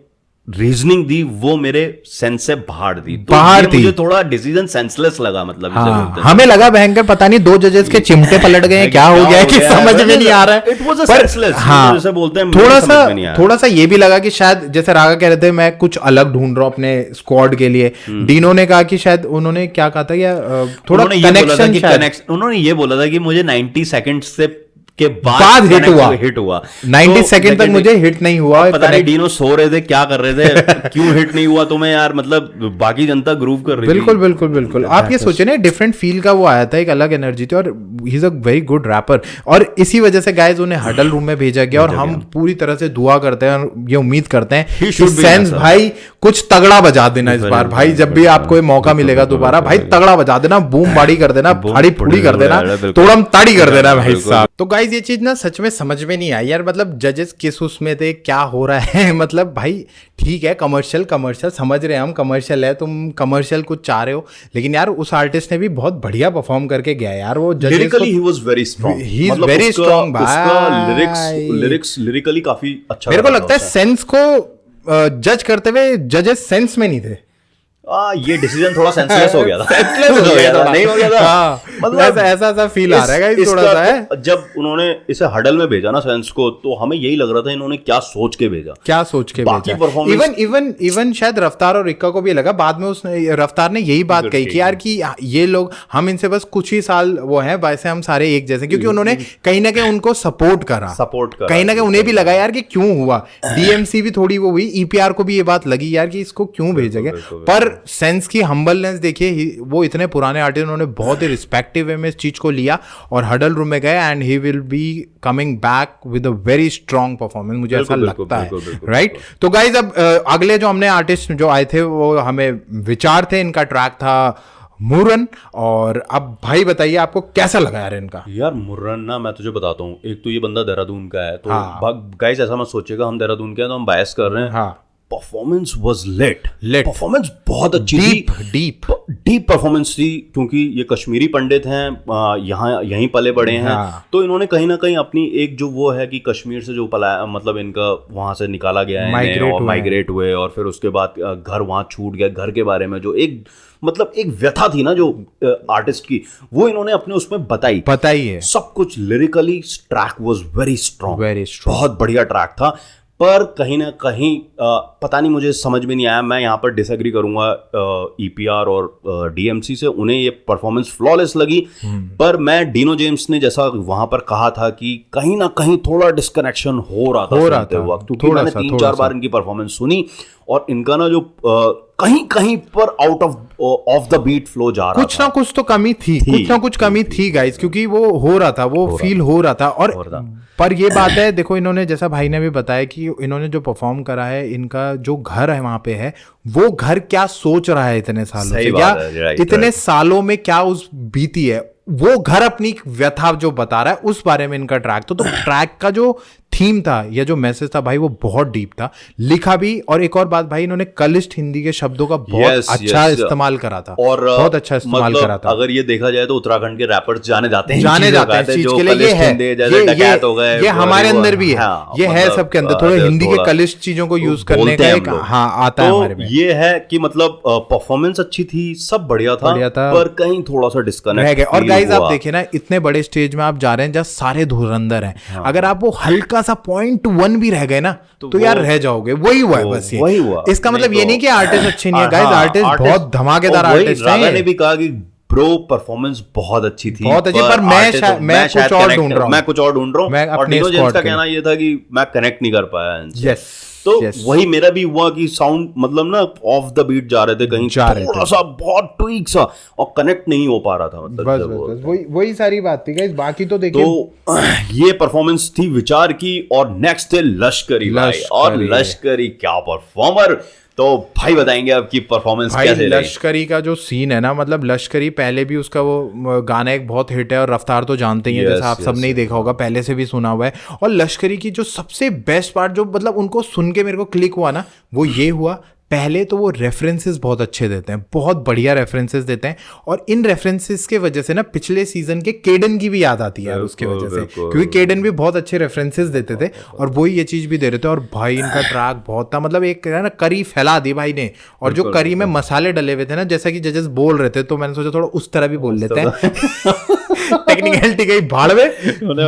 रीजनिंग दी वो मेरे सेंस से बाहर थी, तो मुझे थोड़ा डिसीजन सेंसलेस लगा। मतलब हमें लगा भयंकर, पता नहीं 2 जजेस के चिमटे पलट गए, क्या हो गया कि समझ में नहीं आ रहा है। इट वाज अ सेंसलेस, जैसे बोलते हैं, थोड़ा सा ये भी लगा कि शायद जैसे रागा कह रहे थे मैं कुछ अलग ढूंढ रहा हूं अपने स्क्वाड के लिए, डीनो ने कहा कि शायद उन्होंने क्या कहा था, या थोड़ा कनेक्शन, उन्होंने ये बोला था कि मुझे 90 सेकंड से के बाद हिट हुआ 90 सेकंड तक मुझे हिट नहीं हुआ। पता नहीं डीनो सो रहे थे, क्या कर रहे थे, क्यों हिट नहीं हुआ तुम्हें यार, मतलब बाकी जनता ग्रूव कर रही थी। बिल्कुल आप ये सोचे ना, डिफरेंट फील का वो आया था, एक अलग एनर्जी थी, और he is a very good wrapper. और इसी वजह से गाइस उन्हें हडल रूम में भेजा गया, और हम पूरी तरह से दुआ करते हैं और ये उम्मीद करते हैं कि सेंस भाई कुछ तगड़ा बजा देना इस बार भाई, जब भी आपको मौका मिलेगा दोबारा भाई तगड़ा बजा देना, बूम बाड़ी कर देना, फाड़ी फूड़ी कर देना, तोड़म ताड़ी कर देना भाई साहब। तो गाइस ये चीज ना सच में समझ में नहीं आई यार, मतलब जजेस किस उसमें थे, क्या हो रहा है। मतलब भाई ठीक है, कमर्शियल समझ रहे हैं हम, कमर्शियल है, तुम कमर्शियल कुछ चाह रहे हो, लेकिन यार उस आर्टिस्ट ने भी बहुत बढ़िया परफॉर्म करके गया यार। वो lyrically he was very strong, he is very strong भाई, लिरिकली काफी अच्छा। मेरे को लगता है सेंस को जज करते हुए जजेस सेंस में नहीं थे। ये डिसीजन थोड़ा सेंसलेस हो गया था, नहीं हो गया था, मतलब ऐसा फील आ रहा है थोड़ा सा है। जब उन्होंने इसे हडल में भेजा ना सेंस को, तो हमें यही लग रहा था इन्होंने क्या सोच के भेजा। इवन शायद रफ्तार और इक्का को भी लगा, बाद में उसने रफ्तार ने यही बात कही कि यार कि ये लोग, हम इनसे बस कुछ ही साल वो हैं, वैसे हम सारे एक जैसे, क्योंकि उन्होंने कहीं ना कहीं उनको सपोर्ट करा, कहीं ना कहीं उन्हें भी लगा यार कि क्यों हुआ। डीएमसी भी थोड़ी वो हुई, ईपीआर को भी ये बात लगी यार कि इसको क्यों भेजा गया। पर सेंस की हम्बलनेस देखिए, वो इतने पुराने आर्टिस्ट, उन्होंने बहुत ही रिस्पेक्टिव वे में इस चीज को लिया और हडल रूम में गए and he will be coming back with a very strong performance, मुझे ऐसा लगता है, राइट। तो गाइज अब अगले जो हमने आर्टिस्ट जो आए थे वो हमें विचार थे, इनका ट्रैक था मुर्रन। और अब भाई बताइए आपको कैसा लगा यार इनका? यार मुर्रन ना, मैं तुझे बताता हूँ, एक तो ये बंदा देहरादून का है, तो गाइस ऐसा मत सोचिएगा हम देहरादून के हैं तो हम बायस कर रहे हैं। हाँ, परफॉर्मेंस वाज लेट, परफॉर्मेंस बहुत अच्छी थी, डीप परफॉर्मेंस थी, क्योंकि ये कश्मीरी पंडित हैं, यहाँ यहीं पले बड़े हैं। हाँ। तो इन्होंने कहीं ना कहीं अपनी एक जो वो है कि कश्मीर से जो पलाया, मतलब इनका वहां से निकाला गया है, माइग्रेट हुए और फिर उसके बाद घर वहां छूट गया, घर के बारे में जो एक मतलब एक व्यथा थी ना जो आर्टिस्ट की, वो इन्होंने अपने उसमें बताई है सब कुछ। Lyrically track was very strong, बहुत बढ़िया ट्रैक था। पर कहीं ना कहीं पता नहीं, मुझे समझ में नहीं आया, मैं यहाँ पर डिसएग्री करूंगा ईपीआर और डीएमसी से, उन्हें ये परफॉर्मेंस फ्लॉलेस लगी। पर मैं डिनो जेम्स ने जैसा वहां पर कहा था कि कहीं ना कहीं थोड़ा डिस्कनेक्शन हो रहा था क्योंकि मैंने 3-4 बार इनकी परफॉर्मेंस सुनी और इनका ना जो कहीं कहीं पर out of the beat flow जा रहा था, कुछ ना कुछ तो कमी थी, कुछ ना कुछ कमी थी गाइस, क्योंकि वो हो रहा था, वो फील हो रहा था। और पर ये बात है, देखो इन्होंने जैसा भाई ने भी बताया कि इन्होंने जो परफॉर्म करा है, इनका जो घर है वहां पे है, वो घर क्या सोच रहा है इतने सालों से, या इतने सालों में क्या उस बीती है, वो घर अपनी व्यथा जो बता रहा है उस बारे में इनका ट्रैक। तो ट्रैक का जो थीम था या जो मैसेज था भाई, वो बहुत डीप था, लिखा भी। और एक और बात भाई, इन्होंने कलिष्ठ हिंदी के शब्दों का बहुत अच्छा इस्तेमाल करा था, और बहुत अच्छा इस्तेमाल करा था। अगर ये देखा जाए तो उत्तराखंड के रैपर्स जाने जाते हैं इस चीज के लिए, ये हमारे अंदर भी है, ये है सबके अंदर, थोड़े हिंदी के कलिष्ठ चीजों को यूज करने का एक आता है हमारे में। ये है कि मतलब परफॉर्मेंस अच्छी थी, सब बढ़िया था, पर कहीं थोड़ा सा डिस्कनेक्ट रह गया। और गाइस आप देखिए ना, इतने बड़े स्टेज में आप जा रहे हैं जहाँ सारे धुरंधर हैं, अगर आप वो हल्का सा 0.1 भी रह गए ना तो यार रह जाओगे। वही हुआ है बस, वही हुआ। इसका मतलब ये नहीं कि आर्टिस्ट अच्छे नहीं है गाइस, आर्टिस्ट बहुत धमाकेदार आर्टिस्ट हैं। रागा ने भी कहा कि ब्रो परफॉर्मेंस बहुत अच्छी थी, बहुत अच्छी, पर मैं कुछ और ढूंढ रहा हूँ। और डिनो जेम्स का कहना ये था कि मैं कनेक्ट नहीं कर पाया इनसे। तो वही मेरा भी हुआ कि साउंड मतलब ना ऑफ द बीट जा रहे थे, कहीं थोड़ा सा बहुत ट्वीक सा, और कनेक्ट नहीं हो पा रहा था, मतलब बस वही सारी बात थी गाइस। बाकी तो देखिए, तो ये परफॉर्मेंस थी विचार की। और नेक्स्ट है लश्करी भाई, और लश्करी क्या परफॉर्मर। तो भाई बताएंगे आपकी परफॉर्मेंस कैसे रही? लश्करी का जो सीन है ना, मतलब लश्करी पहले भी उसका वो गाना एक बहुत हिट है, और रफ्तार तो जानते ही हैं, जैसा आप सब नहीं देखा होगा, पहले से भी सुना हुआ है। और लश्करी की जो सबसे बेस्ट पार्ट, जो मतलब उनको सुन के मेरे को क्लिक हुआ ना, वो ये हुआ, पहले तो वो रेफरेंसेस बहुत अच्छे देते हैं, बहुत बढ़िया रेफरेंसेस देते हैं। और इन रेफरेंसेस के वजह से ना पिछले सीजन के केडन की भी याद आती है उसके वजह से, क्योंकि केडन भी बहुत अच्छे रेफरेंसेस देते थे और वही ये चीज भी दे रहे थे। और भाई इनका ट्रैक बहुत था, मतलब एक ना करी फैला दी भाई ने, और जो करी में मसाले डले हुए थे ना, जैसा कि जजेस बोल रहे थे, तो मैंने सोचा थोड़ा उस तरह भी बोल लेते हैं। टेक्निकलिटी गई भाड़ में,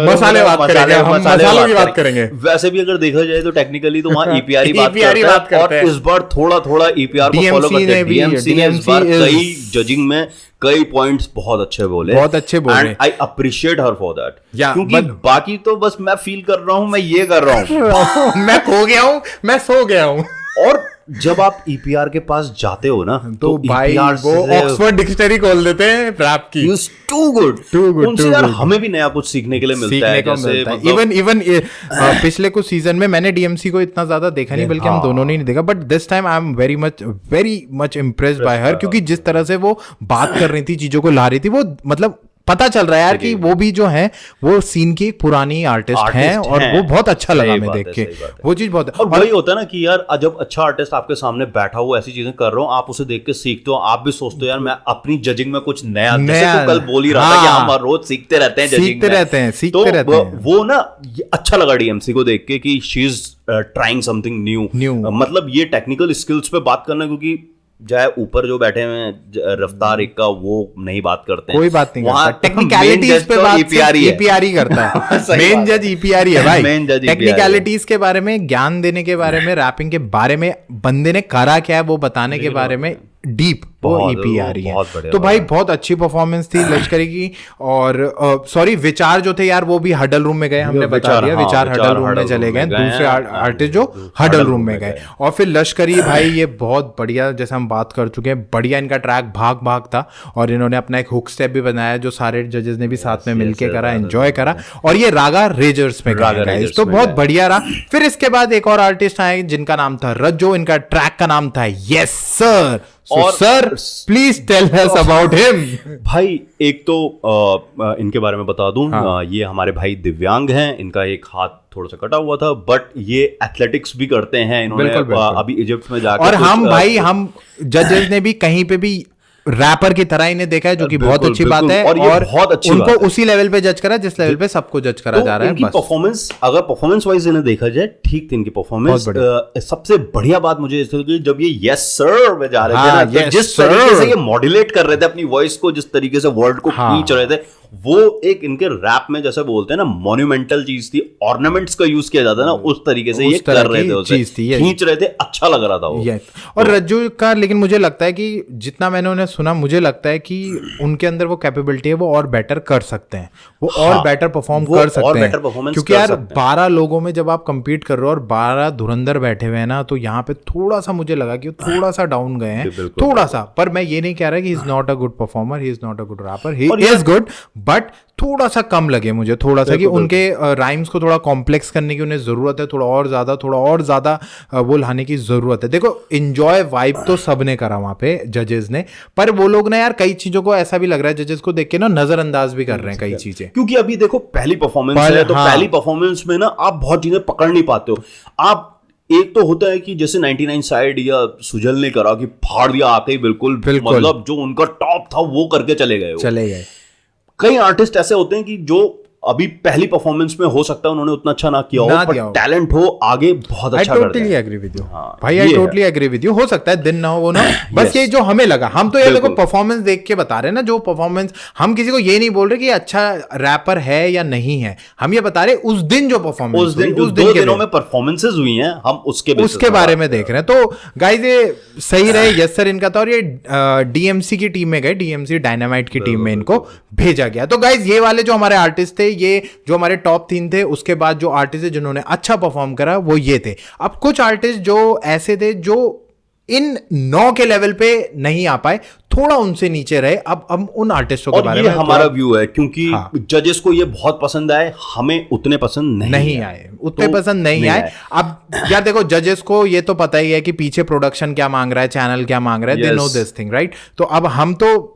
मसाले बात करेंगे, हम मसालों की बात करेंगे। वैसे भी अगर देखा जाए तो टेक्निकली तो वहाँ ईपीआर बात करते हैं, और इस बार थोड़ा ईपीआर को फॉलो करते हैं। डीएमसी ने इस बार कई जजिंग में कई पॉइंट्स बहुत अच्छे बोले, and I appreciate her for that, क्योंकि बाकी तो बस मैं फील कर रहा हूँ, मैं ये कर रहा हूँ, मैं खो गया हूँ, मैं सो गया हूँ। और जब आप ईपीआर के पास जाते हो ना, तो भाई वो ऑक्सफोर्ड डिक्शनरी खोल देते हैं रैप की। टू गुड उनसे यार हमें भी नया कुछ सीखने के लिए मिलता है, जैसे इवन पिछले कुछ सीजन में मैंने डीएमसी को इतना ज्यादा देखा नहीं, बल्कि हम दोनों ने नहीं देखा, but this time I am very much impressed by हर, क्योंकि जिस तरह से वो बात कर रही थी, चीजों को ला रही थी, वो मतलब पता चल रहा है यार कि वो भी जो है वो सीन की पुरानी आर्टिस्ट हैं, और वो बहुत अच्छा लगा मैं देख के, वो चीज बहुत। और वही होता है ना कि यार जब अच्छा आर्टिस्ट आपके सामने बैठा हो, ऐसी चीजें कर रहा हो, आप उसे देख के सीखते हो, आप भी सोचते हो यार मैं अपनी जजिंग में कुछ नया, जैसे तो कल बोल ही रहा था कि हम रोज सीखते रहते हैं, सीखते रहते हैं। वो ना अच्छा लगा डीएमसी को देख के कि she is trying something new, मतलब ये टेक्निकल स्किल्स पे बात करना, क्योंकि चाहे ऊपर जो बैठे हुए रफ्तार एक का, वो नहीं बात करते हैं, कोई बात नहीं करता, टेक्निकलिटीज पे बात ईपीआर ही करता है। मेन जज ईपीआर ही है भाई, टेक्निकलिटीज के बारे में ज्ञान देने के बारे में, रैपिंग के बारे में, बंदे ने करा क्या है वो बताने के बारे में डीप वो ईपी आ रही है। तो भाई बहुत अच्छी परफॉर्मेंस थी लश्करी की। और सॉरी विचार जो थे यार वो भी हडल रूम में गए, हमने बता दिया। विचार हडल रूम में चले गए, दूसरे आर्टिस्ट जो हडल रूम में गए। और फिर लश्करी भाई ये बहुत बढ़िया, जैसे हम बात कर चुके हैं, बढ़िया इनका ट्रैक भाग भाग था। और इन्होंने अपना एक हुक स्टेप भी बनाया जो सारे जजेस ने भी साथ में मिलके करा, एंजॉय करा। और ये रागा रेजर्स में गए, तो बहुत बढ़िया रहा। फिर इसके बाद एक और आर्टिस्ट आए जिनका नाम था रज्जो, इनका ट्रैक का नाम था यस सर। और sir please tell us about him. भाई एक तो इनके बारे में बता दूं, ये हमारे भाई दिव्यांग हैं, इनका एक हाथ थोड़ा सा कटा हुआ था, बट ये एथलेटिक्स भी करते हैं। इन्होंने अभी इजिप्ट में जाकर और हम जजेस ने भी कहीं पे भी रैपर की तरह इन्हें देखा है, जो कि बहुत अच्छी बात है। और बहुत अच्छी उनको उसी लेवल पे जज करा जिस लेवल पे सबको जज करा जा रहा है। इनकी परफॉर्मेंस, अगर परफॉर्मेंस वाइज इन्हें देखा जाए, ठीक थी इनकी परफॉर्मेंस। सबसे बढ़िया बात मुझे जब ये यस सर में जा रहे थे ना, तो जिस तरीके से ये मॉड्यूलेट कर रहे थे अपनी वॉइस को, जिस तरीके से वर्ड को खींच रहे थे, वो एक इनके रैप में जैसे बोलते हैं ना मॉन्यूमेंटल चीज थी। ऑर्नामेंट्स का यूज किया जाता है ना, उस तरीके से ये कर रहे थे, खींच रहे थे, अच्छा लग रहा था वो। और रज्जू का लेकिन मुझे लगता है कि जितना मैंने उन्हें सुना, मुझे लगता है कि उनके अंदर वो कैपेबिलिटी है, वो और बेटर कर सकते हैं, वो और बेटर परफॉर्म कर सकते हैं। क्योंकि यार 12 लोगों में जब आप कंपीट कर रहे हो और 12 धुरंधर बैठे हुए हैं ना, तो यहाँ पे थोड़ा सा मुझे लगा कि थोड़ा सा डाउन गए हैं, थोड़ा सा। पर मैं ये नहीं कह रहा कि he is not a good performer, he is not a good wrapper, he is good, but थोड़ा सा कम लगे मुझे, थोड़ा सा कि उनके राइम्स को थोड़ा कॉम्प्लेक्स करने की उन्हें जरूरत है, थोड़ा और ज्यादा वो लाने की जरूरत है। देखो एंजॉय वाइब तो सबने करा वहां पे जजेस ने, पर वो लोग ना यार कई चीजों को ऐसा भी लग रहा है जजेस को देख के ना नजरअंदाज भी कर रहे हैं कई चीजें। क्योंकि अभी देखो पहली परफॉर्मेंस है, तो पहली परफॉर्मेंस में ना आप बहुत चीजें पकड़ नहीं पाते हो। आप एक तो होता है कि जैसे 99 साइड या सुजल ने करा कि फाड़ दिया आते ही, बिल्कुल मतलब जो उनका टॉप था वो करके चले गए। कई आर्टिस्ट ऐसे होते हैं कि जो अभी पहली परफॉर्मेंस में हो सकता है उन्होंने उतना अच्छा ना किया हो, पर टैलेंट हो, आगे बहुत अच्छा करते हैं। I totally agree with you. भाई I totally agree with you। हो सकता है दिन ना हो वो ना, बस ये जो हमें लगा, हम तो ये देखो परफॉर्मेंस देख के बता रहे हैं ना, जो परफॉर्मेंस, हम किसी को ये नहीं बोल रहे कि अच्छा रैपर है या नहीं है, हम ये बता रहे उस दिन जो परफॉर्मेंस, उस दिन 2 दिनों में परफॉर्मेंसेस हुई हैं, हम उसके बारे में देख रहे हैं। तो गाइस ये सही रहे, यस सर इनका था। और ये डीएमसी की टीम में गए, डीएमसी डायनामाइट की टीम में इनको भेजा गया। तो गाइस ये वाले जो हमारे आर्टिस्ट थे, ये जो हमारे टॉप 3 थे, उसके बाद जो आर्टिस्ट जिन्होंने अच्छा परफॉर्म करा वो ये थे। अब कुछ आर्टिस्ट जो ऐसे थे जो इन 9 के लेवल पे नहीं आ पाए, थोड़ा उनसे नीचे रहे। अब हम उन आर्टिस्टों के बारे में, हमारा व्यू है, क्योंकि जजेस को ये बहुत पसंद आए, हमें उतने पसंद नहीं आए, उतने पसंद नहीं आए। अब यार देखो जजेस को ये तो पता ही है कि पीछे प्रोडक्शन क्या मांग रहा है, चैनल क्या मांग रहा है, they know this thing right. तो अब हम तो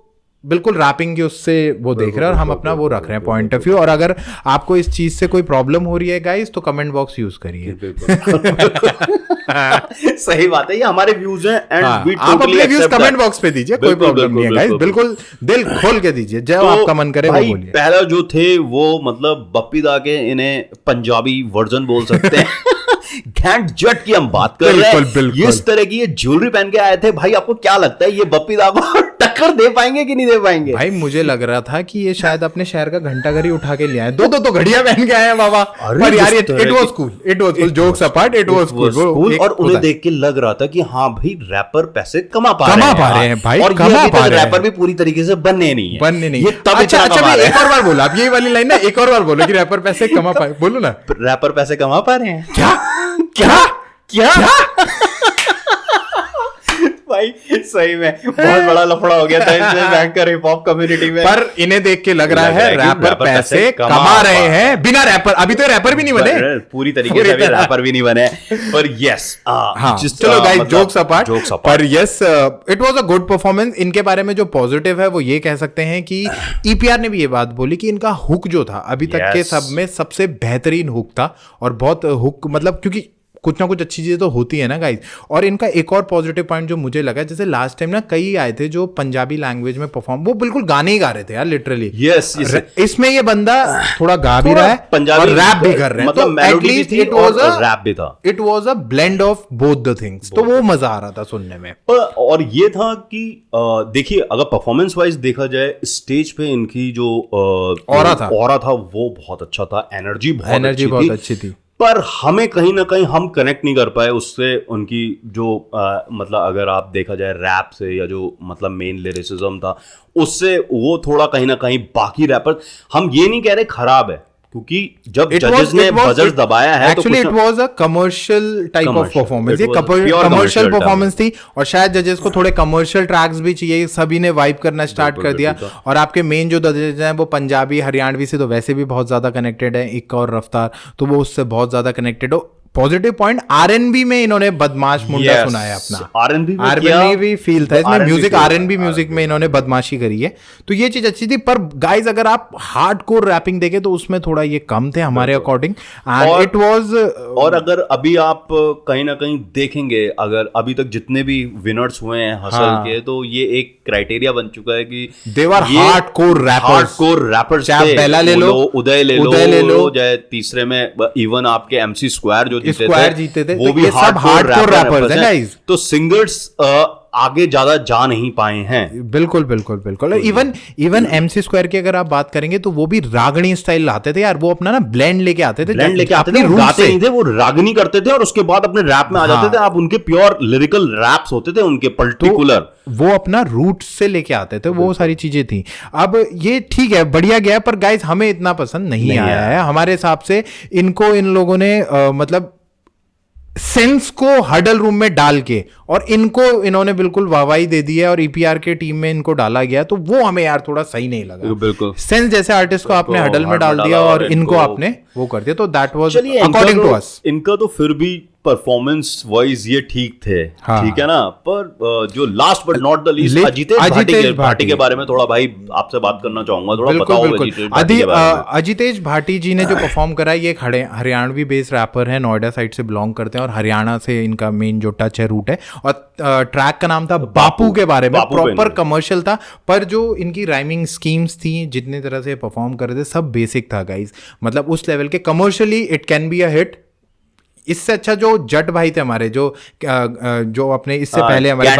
बिल्कुल रैपिंग की उससे वो देख रहे हैं, और हम अपना वो रख रहे हैं पॉइंट ऑफ व्यू। और अगर आपको इस चीज से कोई प्रॉब्लम हो रही है गाइस, तो कमेंट बॉक्स यूज करिए। सही बात है, ये हमारे व्यूज हैं, एंड वी आप अपने व्यूज कमेंट बॉक्स पे दीजिए, कोई प्रॉब्लम नहीं है गाइस, बिल्कुल दिल खोल के दीजिए, जो आपका मन करे वो बोलिए। पहला जो थे वो मतलब बप्पी दा के, इन्हें पंजाबी वर्जन बोल सकते हैं। घैंट जट की हम बात कर रहे हैं, इस तरह की ये ज्वेलरी पहन के आए थे। भाई आपको क्या लगता है ये बप्पी दा को टक्कर दे पाएंगे कि नहीं दे पाएंगे? भाई मुझे लग रहा था कि ये शायद अपने शहर का घंटा घर ही उठा के ले आए, दो तो घड़ियां पहन के आए हैं बाबा। पर यार it was cool, jokes apart, it was cool. और उन्हें देख के लग रहा था कि हाँ भाई रैपर पैसे कमा पा रहे हैं भाई, और कमा पा रहे हैं। रैपर भी पूरी तरीके से बनने नहीं है। अच्छा एक और बार बोलो, आप ये वाली लाइन ना एक और बार बोलो कि रैपर पैसे कमा पाए, बोलो ना। रैपर पैसे कमा पा रहे हैं क्या भाई सही में बहुत बड़ा लफड़ा हो गया था इसमें बैंकर हिप हॉप कम्युनिटी में। पर इन्हें देख के लग रहा है रैपर पैसे कमा रहे हैं बिना रैपर। अभी तो रैपर भी नहीं बने, पूरी तरीके से रैपर भी नहीं बने, पर यस चलो गाइस जोक्स अपार्ट, पर yes it was a good performance. इनके बारे में जो पॉजिटिव है वो ये कह सकते हैं कि ईपीआर ने भी ये बात बोली कि इनका हुक जो था अभी तक के सब में सबसे बेहतरीन हुक था। और बहुत हुक मतलब क्योंकि कुछ ना कुछ अच्छी चीजें तो होती है ना गाइस। और इनका एक और पॉजिटिव पॉइंट जो मुझे लगा, जैसे लास्ट टाइम ना कई आए थे जो पंजाबी लैंग्वेज में परफॉर्म, वो बिल्कुल गाने ही गा रहे थे यार लिटरली। यस इसमें ये बंदा थोड़ा गा भी रहा है और रैप भी कर रहे हैं, तो at least it was a rap भी था, it was a blend of both the things, तो वो मजा आ रहा था सुनने में। और ये था कि देखिए अगर परफॉर्मेंस वाइज देखा जाए, स्टेज पे इनकी जो ऑरा था वो बहुत अच्छा था, एनर्जी बहुत अच्छी थी। पर हमें कहीं ना कहीं हम कनेक्ट नहीं कर पाए उससे, उनकी जो मतलब अगर आप देखा जाए रैप से या जो मतलब मेन लिरिसिज्म था उससे, वो थोड़ा कहीं ना कहीं बाकी रैपर, हम ये नहीं कह रहे खराब है, क्योंकि जब जजेस ने बजर दबाया है actually it was a commercial type of performance, ये कमर्शियल परफॉर्मेंस थी, और शायद जजेस को थोड़े कमर्शियल ट्रैक्स भी चाहिए, सभी ने वाइब करना स्टार्ट कर दिया। और आपके मेन जो जजेस हैं वो पंजाबी हरियाणवी से तो वैसे भी बहुत ज्यादा कनेक्टेड है, इक्का और रफ्तार, तो वो उससे बहुत ज्यादा कनेक्टेड हो। पॉजिटिव पॉइंट आरएनबी में इन्होंने बदमाश मुंडा सुनाया अपना, आरएनबी भी फील था इसमें, म्यूजिक आरएनबी म्यूजिक में इन्होंने बदमाशी करी है, तो ये चीज अच्छी थी। पर गाइस अगर आप हार्डकोर रैपिंग देखें तो उसमें थोड़ा ये कम थे हमारे अकॉर्डिंग, एंड इट वाज। और अगर अभी आप कहीं ना कहीं देखेंगे, अगर अभी तक जितने भी विनर्स हुए हैं हसल के, तो ये एक क्राइटेरिया बन चुका है कि दे वर हार्डकोर रैपर्स, चाहे बेला ले लो, उदय ले लो, चाहे तीसरे में इवन आपके एमसी स्क्वायर जो जीते थे, वो भी सब हार्डकोर रैपर्स हैं गाइस। तो सिंगर्स आगे ज्यादा जा नहीं पाए हैं। बिल्कुल बिल्कुल बिल्कुल। इवन एमसी स्क्वायर की अगर आप बात करेंगे तो वो भी रागनी स्टाइल लाते थे यार, वो अपना ना ब्लेंड लेके आते थे, गाते नहीं थे, वो रागनी करते थे और उसके बाद अपने रैप में आ जाते थे। आप उनके प्योर लिरिकल रैप्स होते थे उनके पर्टिकुलर, वो अपना रूट से लेके आते थे, वो सारी चीजें थी। अब ये ठीक है, बढ़िया गया, पर गाइस हमें इतना पसंद नहीं आया है हमारे हिसाब से। इनको इन लोगों ने मतलब सेंस को हडल रूम में डाल के, और इनको इन्होंने बिल्कुल वाहवाही दे दी है, और ईपीआर के टीम में इनको डाला गया, तो वो हमें यार थोड़ा सही नहीं लगा। बिल्कुल सेंस जैसे आर्टिस्ट को आपने हडल में डाल दिया और इनको आपने वो कर दिया, तो that was according to us. इनका तो फिर भी परफॉर्मेंस वाइज ये ठीक थे, ठीक है ना। पर जो last but not the least Ajitesh Bhati के बारे में थोड़ा भाई आपसे बात करना चाहूंगा, थोड़ा बताओ। अजितेश भाटी जी ने जो परफॉर्म करा, ये एक हरियाणवी बेस्ड रैपर है, नोएडा साइड से बिलोंग करते हैं, और हरियाणा से इनका मेन जो टच है, रूट है। और ट्रैक का नाम था बापू के बारे में, प्रॉपर कमर्शियल था, पर जो इनकी राइमिंग स्कीम्स थी, जितने तरह से परफॉर्म कर रहे थे, सब बेसिक था गाइज। मतलब उस लेवल के commercially it can be a hit. इससे अच्छा जो जट भाई थे हमारे, जो अपने इससे पहले हमारे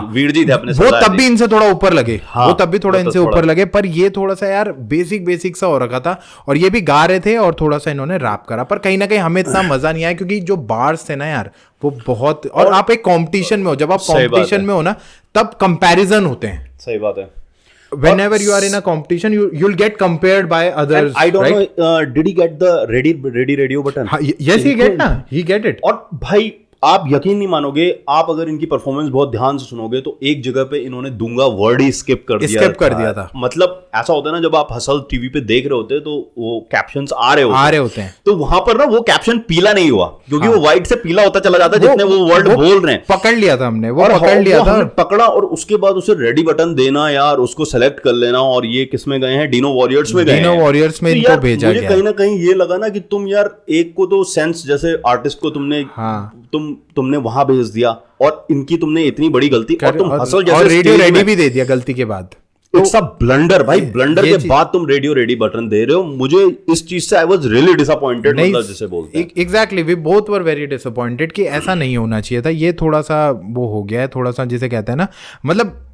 वीर जी थे अपने, वो तब भी इनसे थोड़ा ऊपर लगे, वो तब भी थोड़ा इनसे ऊपर लगे, पर ये थोड़ा सा यार बेसिक सा हो रखा था। और ये भी गा रहे थे और थोड़ा सा इन्होंने रैप करा, पर कहीं ना कहीं हमें इतना मजा नहीं आया, क्योंकि जो बार्स थे ना यार वो बहुत, और आप एक कॉम्पिटिशन में हो, जब आप कॉम्पिटिशन में हो ना तब कंपैरिजन होते हैं। सही बात है। Whenever you are in a competition, you'll get compared by others. And I don't know, did he get the ready radio button? Yes, he get it. और भाई आप यकीन नहीं मानोगे, आप अगर इनकी परफॉर्मेंस बहुत ध्यान से सुनोगे तो एक जगह पे इन्होंने दूंगा वर्ड ही स्किप कर दिया था। मतलब ऐसा होता है ना, जब आप हसल टीवी पे देख रहे होते हैं तो वो कैप्शंस आ रहे होते हैं, तो वहां पर ना वो कैप्शन पीला नहीं हुआ, क्योंकि वो व्हाइट से पीला होता चला जाता है जितने वो वर्ड बोल रहे हैं। पकड़ लिया था हमने, पकड़ा, और उसके बाद उसे रेडी बटन देना यार, उसको सेलेक्ट कर लेना, और ये किसमें गए हैं, डिनो वॉरियर्स में गए हैं। डिनो वॉरियर्स में इनको भेजा गया। कहीं ना कहीं ये लगा ना कि तुम यार एक को तो सेंस जैसे आर्टिस्ट को तुमने तुमने वहां भेज दिया, और इनकी तुमने इतनी बड़ी गलती, और तुम हसल जैसे रेडियो रेडी भी दे दिया गलती के बाद। इट्स अ ब्लंडर भाई, ब्लंडर के बाद तुम रेडियो रेडी बटन दे रहे हो। मुझे इस चीज से आई वाज रियली डिसअपॉइंटेड, मतलब जिसे बोलते हैं। Exactly, we both were very disappointed कि ऐसा नहीं होना चाहिए था। ये थोड़ा सा वो हो गया है, थोड़ा सा जिसे कहते हैं ना, मतलब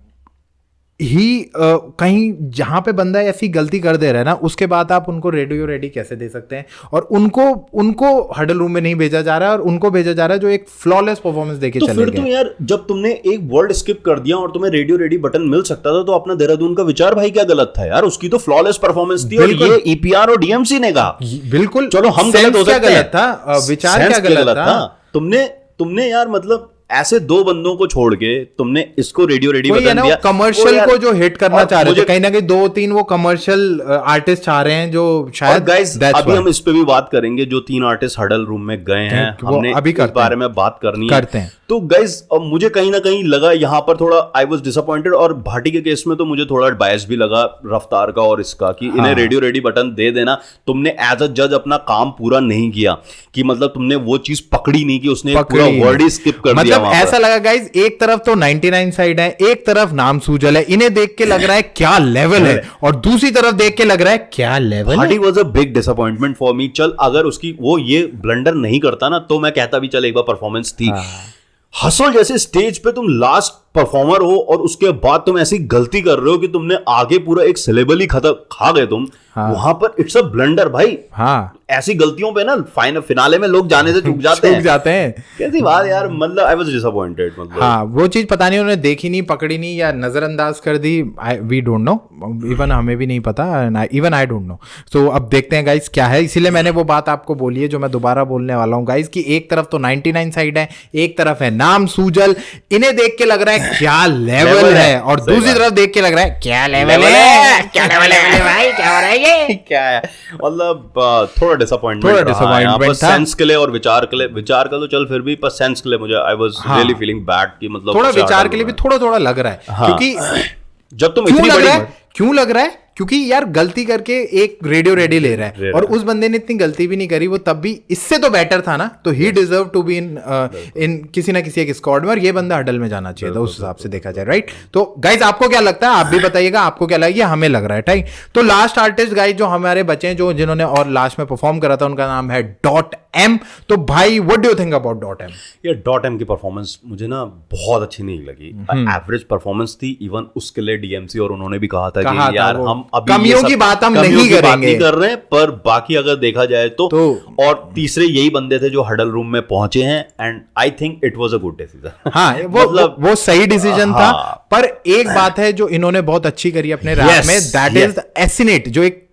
कहीं जहां पे बंदा ऐसी गलती कर दे रहा है ना, उसके बाद आप उनको रेडियो रेडी कैसे दे सकते हैं? और उनको हडल रूम में नहीं भेजा जा रहा है, और उनको भेजा जा रहा है जो एक फ्लॉलेस परफॉर्मेंस देके चले गए। फिर तुम यार, जब तुमने एक वर्ड स्किप कर दिया और तुम्हें रेडियो रेडी बटन मिल सकता था, तो अपना देहरादून का विचार भाई क्या गलत था यार? उसकी तो फ्लॉलेस परफॉर्मेंस थी, और ये ईपीआर और डीएमसी ने कहा। बिल्कुल, चलो हम गलत हो सकते हैं, गलत था, विचार क्या गलत था? तुमने यार मतलब ऐसे दो बंदों को छोड़ के तुमने इसको रेडियो रेडी बटन दिया। कमर्शियल को जो हिट करना चाह रहे थे, कहीं ना कहीं 2-3 वो कमर्शियल आर्टिस्ट चाह रहे हैं, जो शायद गाइस अभी हम इस पे भी बात करेंगे, जो 3 आर्टिस्ट हडल रूम में गए हैं, हमने अभी इस बारे में बात करनी है। तो गाइस मुझे कहीं ना कहीं लगा यहाँ पर थोड़ा आई वाज डिसअपॉइंटेड, और भाटी के केस में तो मुझे थोड़ा बायस भी लगा रफ्तार का और इसका, कि इन्हें रेडियो रेडी बटन दे देना। तुमने एज अ जज अपना काम पूरा नहीं किया, कि मतलब तुमने वो चीज पकड़ी नहीं कि उसने पूरा वर्ड ही स्किप कर दिया। मतलब ऐसा लगा गाइस, एक तरफ तो 99 साइड है, एक तरफ नाम सूजल है, इन्हें देख के लग रहा है क्या लेवल है, और दूसरी तरफ देख के लग रहा है क्या level. Bhati was a big disappointment for me. चल अगर उसकी वो ये ब्लंडर नहीं करता ना, तो मैं कहता भी चल एक बार परफॉर्मेंस थी। हसल जैसे स्टेज पे तुम लास्ट परफॉर्मर हो और उसके बाद तुम ऐसी गलती कर रहे हो कि तुमने आगे पूरा एक सिलेबल ही खा गए तुम। हाँ। वहां पर इट्स अ ब्लंडर भाई। हाँ, ऐसी गलतियों पे ना फिनाले में लोग जाने से चूक जाते हैं। कैसी बात यार, मतलब आई वाज डिसअपॉइंटेड। मतलब हाँ, वो चीज पता नहीं उन्होंने देखी नहीं, पकड़ी नहीं, या नजरअंदाज कर दी। वी डोंट नो, इवन हमें भी नहीं पता, इवन आई डोंट नो। सो अब देखते हैं गाइस क्या है। इसीलिए मैंने वो बात आपको बोली है जो मैं दोबारा बोलने वाला हूँ गाइस, कि एक तरफ तो 99 साइड है, एक तरफ है नाम सूजल, इन्हें देख के लग रहा है क्या लेवल है, और दूसरी तरफ देख के लग रहा है क्या लेवल है, क्या लेवल है भाई, क्या हो रहा है ये, क्या है। मतलब थोड़ा डिसअपॉइंटमेंट था सेंस के लिए और विचार के लिए। विचार का तो चल फिर भी, पर सेंस के लिए मुझे I was really feeling bad कि मतलब थोड़ा विचार के लिए भी थोड़ा लग रहा है। क्योंकि जब तुम इतनी बड़ी, क्यों लग रहा है, क्योंकि यार गलती करके एक रेडियो रेडी ले रहा है, और उस बंदे ने इतनी गलती भी नहीं करी, वो तब भी इससे तो बेटर था ना, तो he deserve to be in किसी ना किसी एक स्क्वाड में, और ये बंदा हडल में जाना चाहिए था उस हिसाब से देखा जाए, राइट। तो गाइज आपको क्या लगता है, आप भी बताइएगा आपको क्या लगा, हमें लग रहा है ठीक। तो लास्ट आर्टिस्ट गाइज जो हमारे बचे हैं, जो जिन्होंने और लास्ट में परफॉर्म करा था, उनका नाम है डॉट एम। तो भाई what do you think about dot M? ये डॉट एम की परफॉर्मेंस मुझे ना बहुत अच्छी नहीं लगी। एवरेज परफॉर्मेंस थी, इवन उसके लिए डीएमसी और उन्होंने भी कहा था कि यार हम अभी कमियों की बात हम नहीं कर रहे हैं, पर बाकी अगर देखा जाए तो और तीसरे यही बंदे थे जो हडल रूम में पहुंचे हैं, and I think it was a good decision. हाँ, वो सही डिसीजन था। पर एक बात है जो इन्होंने बहुत अच्छी करी अपने रैप में, दैट इज एसिनेट, जो एक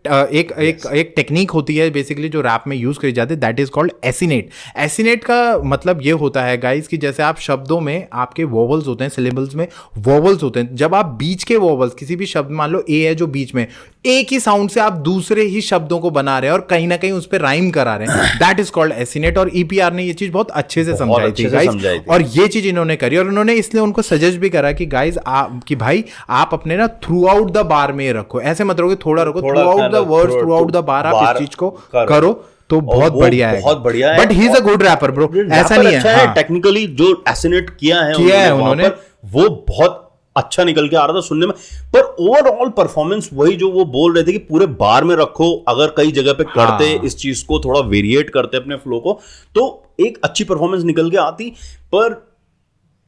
टेक्निक होती है बेसिकली जो रैप में यूज करी जाती है, दैट इज कॉल्ड एसिनेट। एसिनेट का मतलब ये होता है गाइस कि जैसे आप शब्दों में आपके वोवल्स होते हैं, सिलेबल्स में वोवल्स होते हैं, जब आप बीच के वोवल्स किसी भी शब्द, मान लो ए है जो बीच में, एक ही साउंड से आप दूसरे ही शब्दों को बना रहे हैं और कहीं ना कहीं उस पर राइम करा रहे हैं, दैट इज कॉल्ड एसिनेट। और ईपीआर ने ये चीज बहुत अच्छे से समझाई थी गाइस, और ये चीज इन्होंने करी, और उन्होंने इसलिए उनको सजेस्ट भी करा कि गाइस कि भाई आप अपने ना थ्रू आउट द बार में रखो, ऐसे मत रखो थोड़ा रखो, through out the words, through out the bar, आप इस चीज को करो तो बहुत बढ़िया है, बहुत बढ़िया है। But he is a good wrapper bro, ऐसा नहीं है। टेक्निकली जो एसिनेट किया है उन्होंने, वो बहुत अच्छा निकल के आ रहा था सुनने में। पर ओवरऑल परफॉर्मेंस वही जो वो बोल रहे थे कि पूरे बार में रखो, अगर कई जगह पे करते इस चीज को, थोड़ा वेरिएट करते अपने फ्लो को, तो एक अच्छी परफॉर्मेंस निकल के आती। पर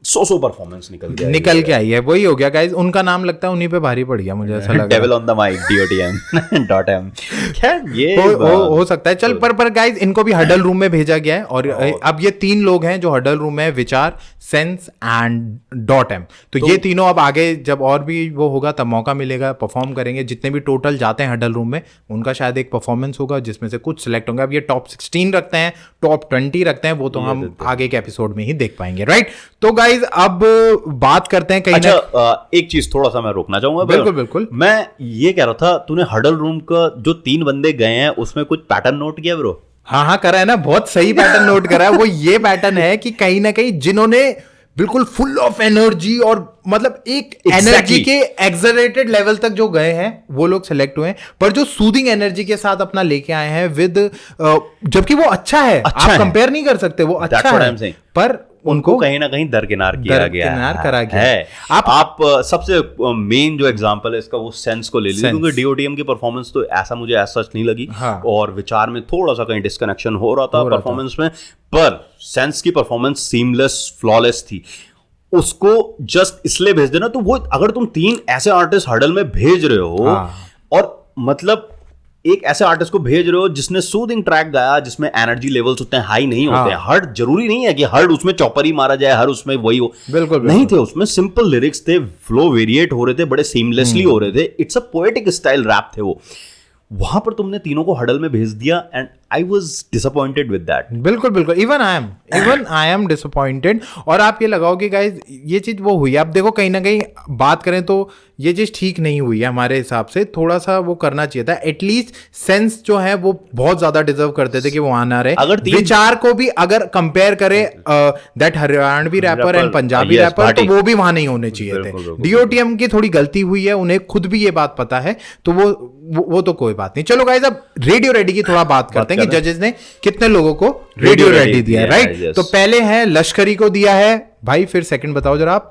सो परफॉर्मेंस निकल के आई है, वही हो गया गाइस। उनका नाम लगता है उन्हीं पे भारी पड़ गया, मुझे ऐसा लगा। Devil on the mic, DOTM dot M. खैर ये हो सकता है। चल पर गाइस इनको भी हडल रूम में भेजा गया है, और अब ये 3 लोग हैं जो हडल रूम में, विचार, सेंस एंड डॉट एम। तो ये तीनों अब आगे जब और भी वो होगा तब मौका मिलेगा, परफॉर्म करेंगे। जितने भी टोटल जाते हैं हडल रूम में, उनका शायद एक परफॉर्मेंस होगा जिसमें से कुछ सिलेक्ट होंगे। अब ये टॉप 16 रखते हैं, टॉप 20 रखते हैं, वो तो हम आगे के एपिसोड में ही देख पाएंगे, राइट। तो गाइस अब बात करते हैं कहीं। अच्छा, एक चीज थोड़ा सा मैं रोकना चाहूंगा। बिल्कुल। मैं ये कह रहा था, तूने हडल रूम का जो 3 बंदे गए हैं उसमें कुछ पैटर्न नोट किया ब्रो? हाँ करा है ना, बहुत सही पैटर्न नोट करा है। वो ये पैटर्न है कि कहीं ना कहीं जिन्होंने बिल्कुल फुल ऑफ एनर्जी और मतलब एक एनर्जी के एक्सलरेटेड लेवल तक जो गए हैं वो लोग सेलेक्ट हुए हैं, पर जो सूदिंग एनर्जी के साथ अपना लेके आए हैं विद, जबकि वो अच्छा है, आप कंपेयर नहीं कर सकते, वो अच्छा है, पर उनको कहीं ना कहीं दरकिनार किया गया है। आप सबसे मेन जो एग्जांपल है इसका वो सेंस को ले लीजिए, क्योंकि डीओटीएम की परफॉर्मेंस तो ऐसा मुझे ऐसा नहीं लगी। हाँ। और विचार में थोड़ा सा कहीं डिस्कनेक्शन हो रहा था परफॉर्मेंस में, पर सेंस की परफॉर्मेंस सीमलेस, फ्लॉलेस थी। उसको जस्ट इसलिए भेज देना, तो वो अगर तुम 3 ऐसे आर्टिस्ट हडल में भेज रहे हो, हाँ। और मतलब एक ऐसे आर्टिस्ट को भेज रहे हो जिसने सूदिंग ट्रैक गाया, जिसमें एनर्जी लेवल्स उतने हाई नहीं होते हैं। हर जरूरी नहीं है कि हर उसमें चौपर ही मारा जाए, हर उसमें वही हो, बिल्कुल नहीं थे। उसमें सिंपल लिरिक्स थे, फ्लो वेरिएट हो रहे थे, बड़े सीमलेसली हो रहे थे, it's a poetic style rap थे वो। वहां पर तुमने तीनों को हडल में भेज दिया, and I was disappointed with that. बिल्कुल इवन आई एम डिसअपॉइंटेड। और आप ये लगाओगे गाइज, ये चीज वो हुई है। अब देखो कहीं ना कहीं बात करें तो ये चीज ठीक नहीं हुई है हमारे हिसाब से, थोड़ा सा वो करना चाहिए था। एटलीस्ट सेंस जो है वो बहुत ज्यादा डिजर्व करते थे कि वो आना रहे। अगर विचार को भी अगर कंपेयर करे that Haryanvi rapper and Punjabi rapper, तो वो भी वहां नहीं होने चाहिए थे। डीओटीएम की थोड़ी गलती हुई है, उन्हें खुद भी ये बात पता है, तो वो तो कोई बात नहीं। चलो गाइज अब रेडियो रेडी की थोड़ा बात करते हैं कि जजेस ने कितने लोगों को रेडियो रेडी दिया है, राइट। तो पहले है लश्करी को दिया है भाई, फिर सेकंड बताओ जरा आप।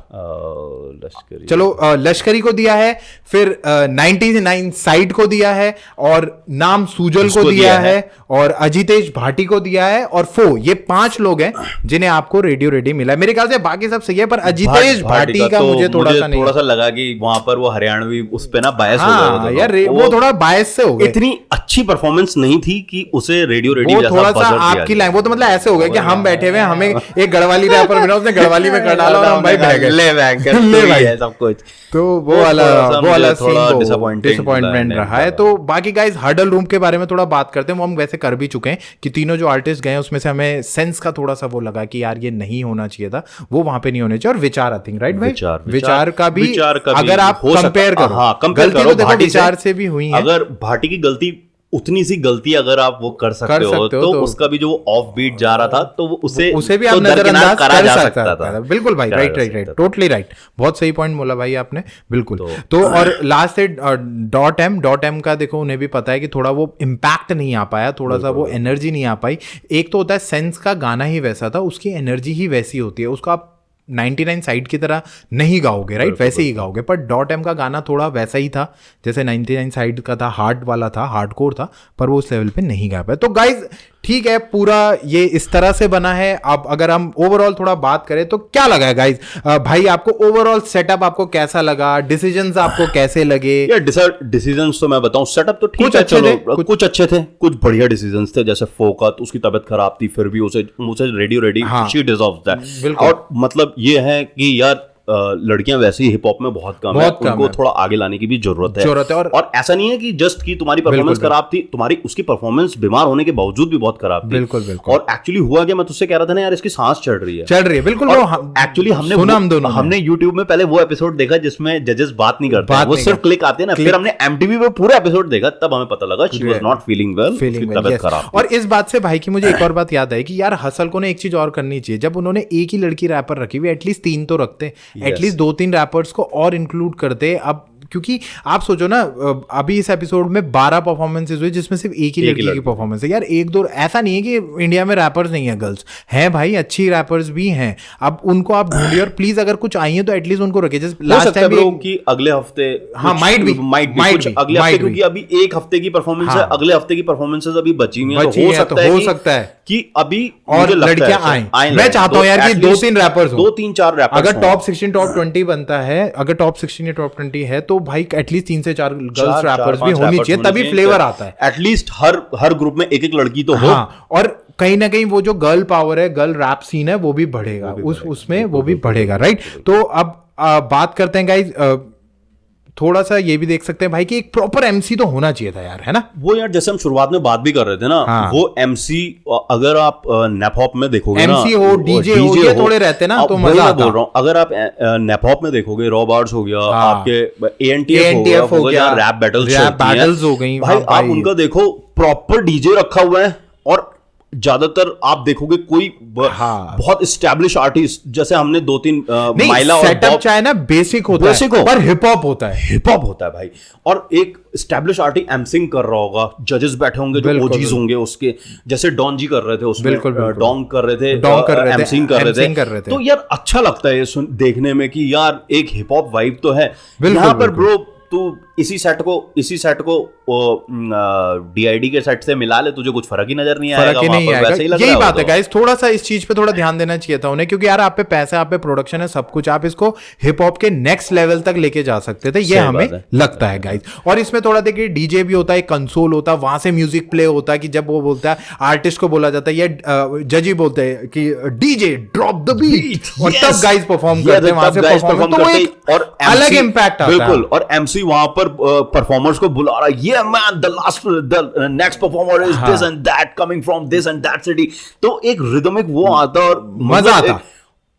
लश्करी, चलो लश्करी को दिया है, फिर 99 साइड को दिया है, और नाम सूजल को दिया है, और अजितेश भाटी को दिया है, और ये 5 लोग हैं जिन्हें आपको रेडियो रेडी मिला है। मेरे ख्याल से बाकी सब सही है, पर अजितेश भाटी का मुझे थोड़ा सा लगा कि वहां पर वो हरियाणवी उस पे ना बायस हो गया यार, वो थोड़ा बायस से हो गया। इतनी अच्छी परफॉर्मेंस नहीं थी कि उसे रेडियो रेडी जैसा थोड़ा सा आपकी लाइन, वो तो मतलब ऐसे हो गया कि हम बैठे हुए, हमें एक गढ़वाली रैपर मिला, उसने गढ़वाली में कर डाला और हम भाई बह गए, ले भाई सब कुछ। तो वो वाला थोड़ा डिसअपॉइंटमेंट रहा है। तो बाकी गाइस हडल रूम के बारे में थोड़ा बात करते हैं, वो हम वैसे कर भी चुके हैं कि तीनों जो आर्टिस्ट गए उसमें से हमें सेंस का थोड़ा सा वो लगा कि यार ये नहीं होना चाहिए था, वो वहां पे नहीं होने चाहिए। और विचार आई थिंक राइट भाई, विचार का भी अगर आप कंपेयर करो, विचार से भी हुई है। अगर भाटी की गलती उतनी सी गलती अगर आप वो कर सकते हो तो उसका भी जो ऑफ बीट जा रहा था तो उसे भी आप नजरअंदाज कर सकता था। बिल्कुल भाई, राइट, टोटली राइट, बहुत सही पॉइंट बोला भाई आपने, बिल्कुल। तो और लास्ट है डॉट एम का, देखो उन्हें भी पता है कि थोड़ा वो इम्पैक्ट नहीं आ पाया, थोड़ा सा वो एनर्जी नहीं आ पाई। एक तो होता है सेंस का गाना ही वैसा था, उसकी एनर्जी ही वैसी होती है, उसको आप 99 साइड की तरह नहीं गाओगे, राइट, वैसे ही गाओगे। पर डॉट एम का गाना थोड़ा वैसा ही था जैसे 99 साइड का था, हार्ड वाला था, हार्डकोर था, पर वो उस लेवल पे नहीं गा पाया। तो गाइज ठीक है, पूरा ये इस तरह से बना है। अब अगर हम ओवरऑल थोड़ा बात करें तो क्या लगा है गाइज, भाई आपको ओवरऑल सेटअप आपको कैसा लगा, डिसीजंस आपको कैसे लगे? डिसीजंस तो मैं बताऊं, सेटअप तो ठीक है, चलो कुछ अच्छे थे, कुछ बढ़िया डिसीजंस थे। जैसे फोकत, उसकी तबीयत खराब थी, फिर भी उसे radio ready, she deserves that. और मतलब ये है कि यार लड़कियां वैसे ही हिप हॉप में बहुत कम है, उनको थोड़ा आगे लाने की भी जरूरत है। और ऐसा नहीं है कि जस्ट कि तुम्हारी परफॉर्मेंस खराब थी, तुम्हारी उसकी परफॉर्मेंस बीमार होने के बावजूद भी बहुत खराब थी। बिल्कुल। और एक्चुअली हुआ क्या, मैं तुझसे कह रहा था ना यार, इसकी सांस चढ़ रही है बिल्कुल। एक्चुअली हमने यूट्यूब में पहले वो एपिसोड देखा जिसमें जजेस बात नहीं करते, वो सिर्फ क्लिक आते हैं ना। फिर हमने एमटीवी पे पूरा एपिसोड देखा, तब हमें पता लगा she was not feeling well, तबीयत खराब। और इस बात से भाई की मुझे एक और बात याद आई कि यार हसल को ने एक चीज और करनी चाहिए, जब उन्होंने एक ही लड़की रैपर रखी हुई, एटलीस्ट 3 तो रखते, एटलीस्ट 2-3 रैपर्स को और इंक्लूड करते। अब क्योंकि आप सोचो ना, अभी इस एपिसोड में 12 परफॉर्मेंसेज हुई जिसमें सिर्फ एक ही लड़की की परफॉर्मेंस है। यार 1-2 ऐसा नहीं है कि इंडिया में रैपर्स नहीं है, गर्ल्स हैं भाई, अच्छी रैपर्स भी हैं। अब उनको आप ढूंढिए और प्लीज अगर कुछ आई है तो एटलीस्ट उनको रखिए। जैसे लास्ट टाइम कि अगले हफ्ते, हाँ माइट भी अगले हफ्ते, क्योंकि अभी एक हफ्ते की परफॉर्मेंस है, अगले हफ्ते की परफॉर्मेंसेज अभी बची हुई है, तो हो सकता है कि अभी और लड़कियां आए। मैं चाहता हूं यार कि 2-3 रैपर्स, 2-3-4 रैपर्स। अगर टॉप 16 टॉप 20 बनता है, अगर टॉप 16 या टॉप 20 है तो भाई एटलीस्ट 3 से 4 गर्ल्स रैपर्स भी होनी चाहिए, तभी फ्लेवर आता है। एटलीस्ट हर ग्रुप में एक लड़की तो हो। हाँ, और कहीं ना कहीं वो जो गर्ल पावर है, गर्ल रैप सीन है, वो भी बढ़ेगा, उसमें वो भी बढ़ेगा, राइट। तो अब बात करते हैं गाइज, थोड़ा सा ये भी देख सकते हैं भाई कि एक प्रॉपर एमसी तो होना चाहिए था यार, है ना। वो यार जैसे हम शुरुआत में बात भी कर रहे थे ना, हाँ। वो एमसी अगर आप नैप हॉप में देखोगे ना, एमसी हो, डीजे हो, ये थोड़े रहते ना, तो मजा आता। बोल रहा हूँ, अगर आप नैप हॉप में देखोगे, रॉ बार्स हो गया, आपके एएनटीएफ हो गया, रैप बैटल्स हो गई भाई, आप उनका देखो प्रॉपर डीजे रखा हुआ है। और ज्यादातर आप देखोगे कोई बहुत एस्टैब्लिश आर्टिस्ट, जैसे हमने 2-3 माइला और सेटअप चाहे ना बेसिक होता है, पर हिप हॉप होता है भाई। और एक एस्टैब्लिश आर्टिस्ट एमसिंग कर रहा होगा, जजेस बैठे होंगे जो ओजीज होंगे उसके, जैसे डॉन जी कर रहे थे उसमें, डोंग कर रहे थे, एमसिंग कर रहे थे। तो यार अच्छा लगता है ये देखने में कि यार एक हिप हॉप वाइब तो है यहाँ पर ब्रो। तू इसी सेट को डीआईडी के सेट से मिला ले, तुझे कुछ फर्क ही नजर नहीं आएगा, वैसे ही लग रहा है। यही बात है गाइस, थोड़ा सा इस चीज पे थोड़ा ध्यान देना चाहिए था उन्हें, क्योंकि यार आप पे पैसा, आप पे प्रोडक्शन है, सब कुछ, आप इसको हिप हॉप के नेक्स्ट लेवल तक लेके जा सकते थे, ये हमें लगता है गाइस। और इसमें थोड़ा देखिए डीजे भी होता है, कंसोल होता है, वहां से म्यूजिक प्ले होता है कि जब वो बोलता है, आर्टिस्ट को बोला जाता है, ये जज ही बोलते हैं कि डीजे ड्रॉप द बीट, और तब गाइस परफॉर्म करते हैं, वहां से परफॉर्म करते हैं, और अलग इंपैक्ट आता है। बिल्कुल, और एमसी वहां पर परफॉर्मर्स को बुला रहा है, ये man the next performer is this and that coming from this and that city. तो एक रिदमिक वो आता और मजा आता,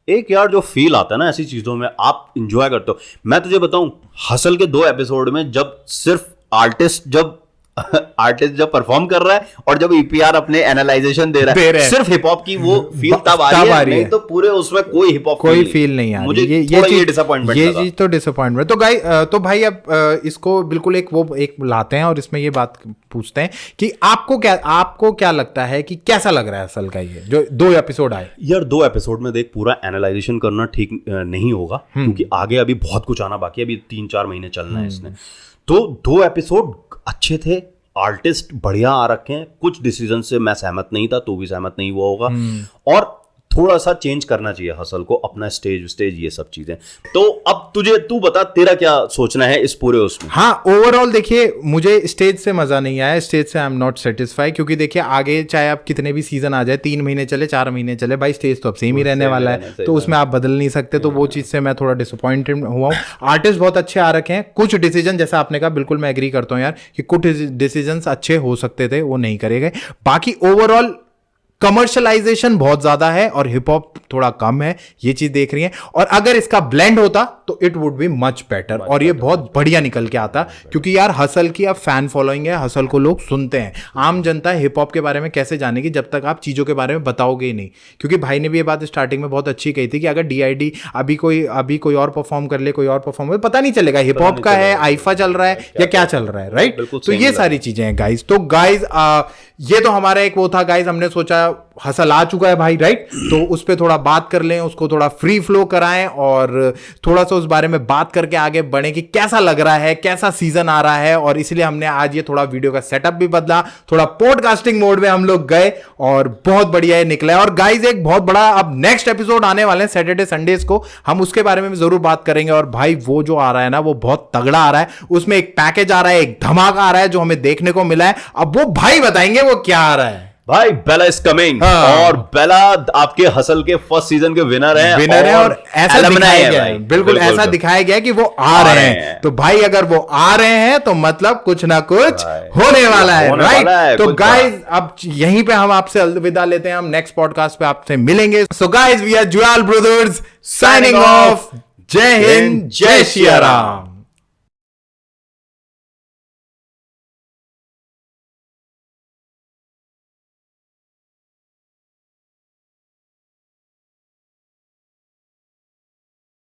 एक यार जो फील आता है ना ऐसी चीजों में, आप इंजॉय करते हो। मैं तुझे बताऊं, हसल के 2 एपिसोड में जब सिर्फ आर्टिस्ट जब आर्टिस्ट जब परफॉर्म कर रहा है और जब ईपीआर अपने एनालाइजेशन दे रहा है, सिर्फ हिप हॉप की वो फील तब आ रही है, नहीं तो पूरे उसमें कोई हिप हॉप कोई फील नहीं आ रही। मुझे ये डिसअपॉइंटमेंट ये चीज तो डिसअपॉइंटमेंट। तो भाई अब इसको बिल्कुल एक लाते हैं और इसमें ये बात पूछते हैं कि आपको क्या लगता है कि कैसा लग रहा है असल का ये जो 2 एपिसोड आए? यार 2 एपिसोड में देख पूरा एनालाइजेशन करना ठीक नहीं होगा, क्योंकि आगे अभी बहुत कुछ आना बाकी है, अभी 3-4 महीने चलना है इसने। तो 2 एपिसोड अच्छे थे, आर्टिस्ट बढ़िया आ रखे हैं, कुछ डिसीजन से मैं सहमत नहीं था, तू भी सहमत नहीं हुआ होगा, और थोड़ा सा चेंज करना चाहिए हसल को, अपना स्टेज ये सब चीजें। तो अब तू बता तेरा क्या सोचना है इस पूरे उसमें? हाँ, ओवरऑल देखिए मुझे स्टेज से मजा नहीं आया, स्टेज से आई एम नॉट सेटिस्फाइड, क्योंकि देखिए आगे चाहे आप कितने भी सीजन आ जाए, 3 महीने चले 4 महीने चले, भाई स्टेज तो अब सेम ही रहने वाला है, तो उसमें आप बदल नहीं सकते। तो वो चीज से मैं थोड़ा डिसअपॉइंटेड हुआ हूँ। आर्टिस्ट बहुत अच्छे आ रखे हैं, कुछ डिसीजन जैसा आपने कहा बिल्कुल मैं एग्री करता हूँ यार कि कुछ डिसीजन अच्छे हो सकते थे, वो नहीं करे गए। बाकी ओवरऑल कमर्शलाइजेशन बहुत ज्यादा है और हिप हॉप थोड़ा कम है, ये चीज देख रही है। और अगर इसका ब्लेंड होता तो it would be much better और ये बहुत बढ़िया निकल के आता, क्योंकि यार हसल की अब फैन फॉलोइंग है, हसल को लोग सुनते हैं। आम जनता हिप हॉप के बारे में कैसे जानेगी जब तक आप चीजों के बारे में बताओगे ही नहीं? क्योंकि भाई ने भी ये बात स्टार्टिंग में बहुत अच्छी कही थी कि अगर डीआईडी अभी कोई और परफॉर्म कर ले, कोई और परफॉर्म, पता नहीं चलेगा हिप हॉप का है, आईफा चल रहा है या क्या चल रहा है, राइट? तो ये सारी चीजें हैं गाइज। तो गाइज ये तो हमारा एक वो था गाइज, हमने सोचा हसल आ चुका है भाई, राइट? तो उस पर थोड़ा बात कर लें, उसको थोड़ा फ्री फ्लो कराएं और थोड़ा सा उस बारे में बात करके आगे बढ़े कि कैसा लग रहा है, कैसा सीजन आ रहा है। और इसलिए हमने आज ये थोड़ा वीडियो का सेटअप भी बदला, थोड़ा पॉडकास्टिंग मोड में हम लोग गए और बहुत बढ़िया ये निकला है। और गाइज एक बहुत बड़ा अब नेक्स्ट एपिसोड आने वाले हैं सैटरडे संडेज को, हम उसके बारे में भी जरूर बात करेंगे। और भाई वो जो आ रहा है ना वो बहुत तगड़ा आ रहा है, उसमें एक पैकेज आ रहा है, एक धमाका आ रहा है जो हमें देखने को मिला है। अब वो भाई बताएंगे वो क्या आ रहा है। भाई बेला इज कमिंग, और बेला आपके हसल के फर्स्ट सीजन के विनर हैं और ऐसा दिखाया गया है, बिल्कुल ऐसा दिखाया गया है कि वो आ रहे हैं। तो भाई अगर वो आ रहे हैं तो मतलब कुछ ना कुछ होने वाला है, राइट? तो गाइज अब यहीं पे हम आपसे अलविदा लेते हैं, हम नेक्स्ट पॉडकास्ट पे आपसे मिलेंगे। So guys we are Jual brothers signing off. जय हिंद, जय श्री राम।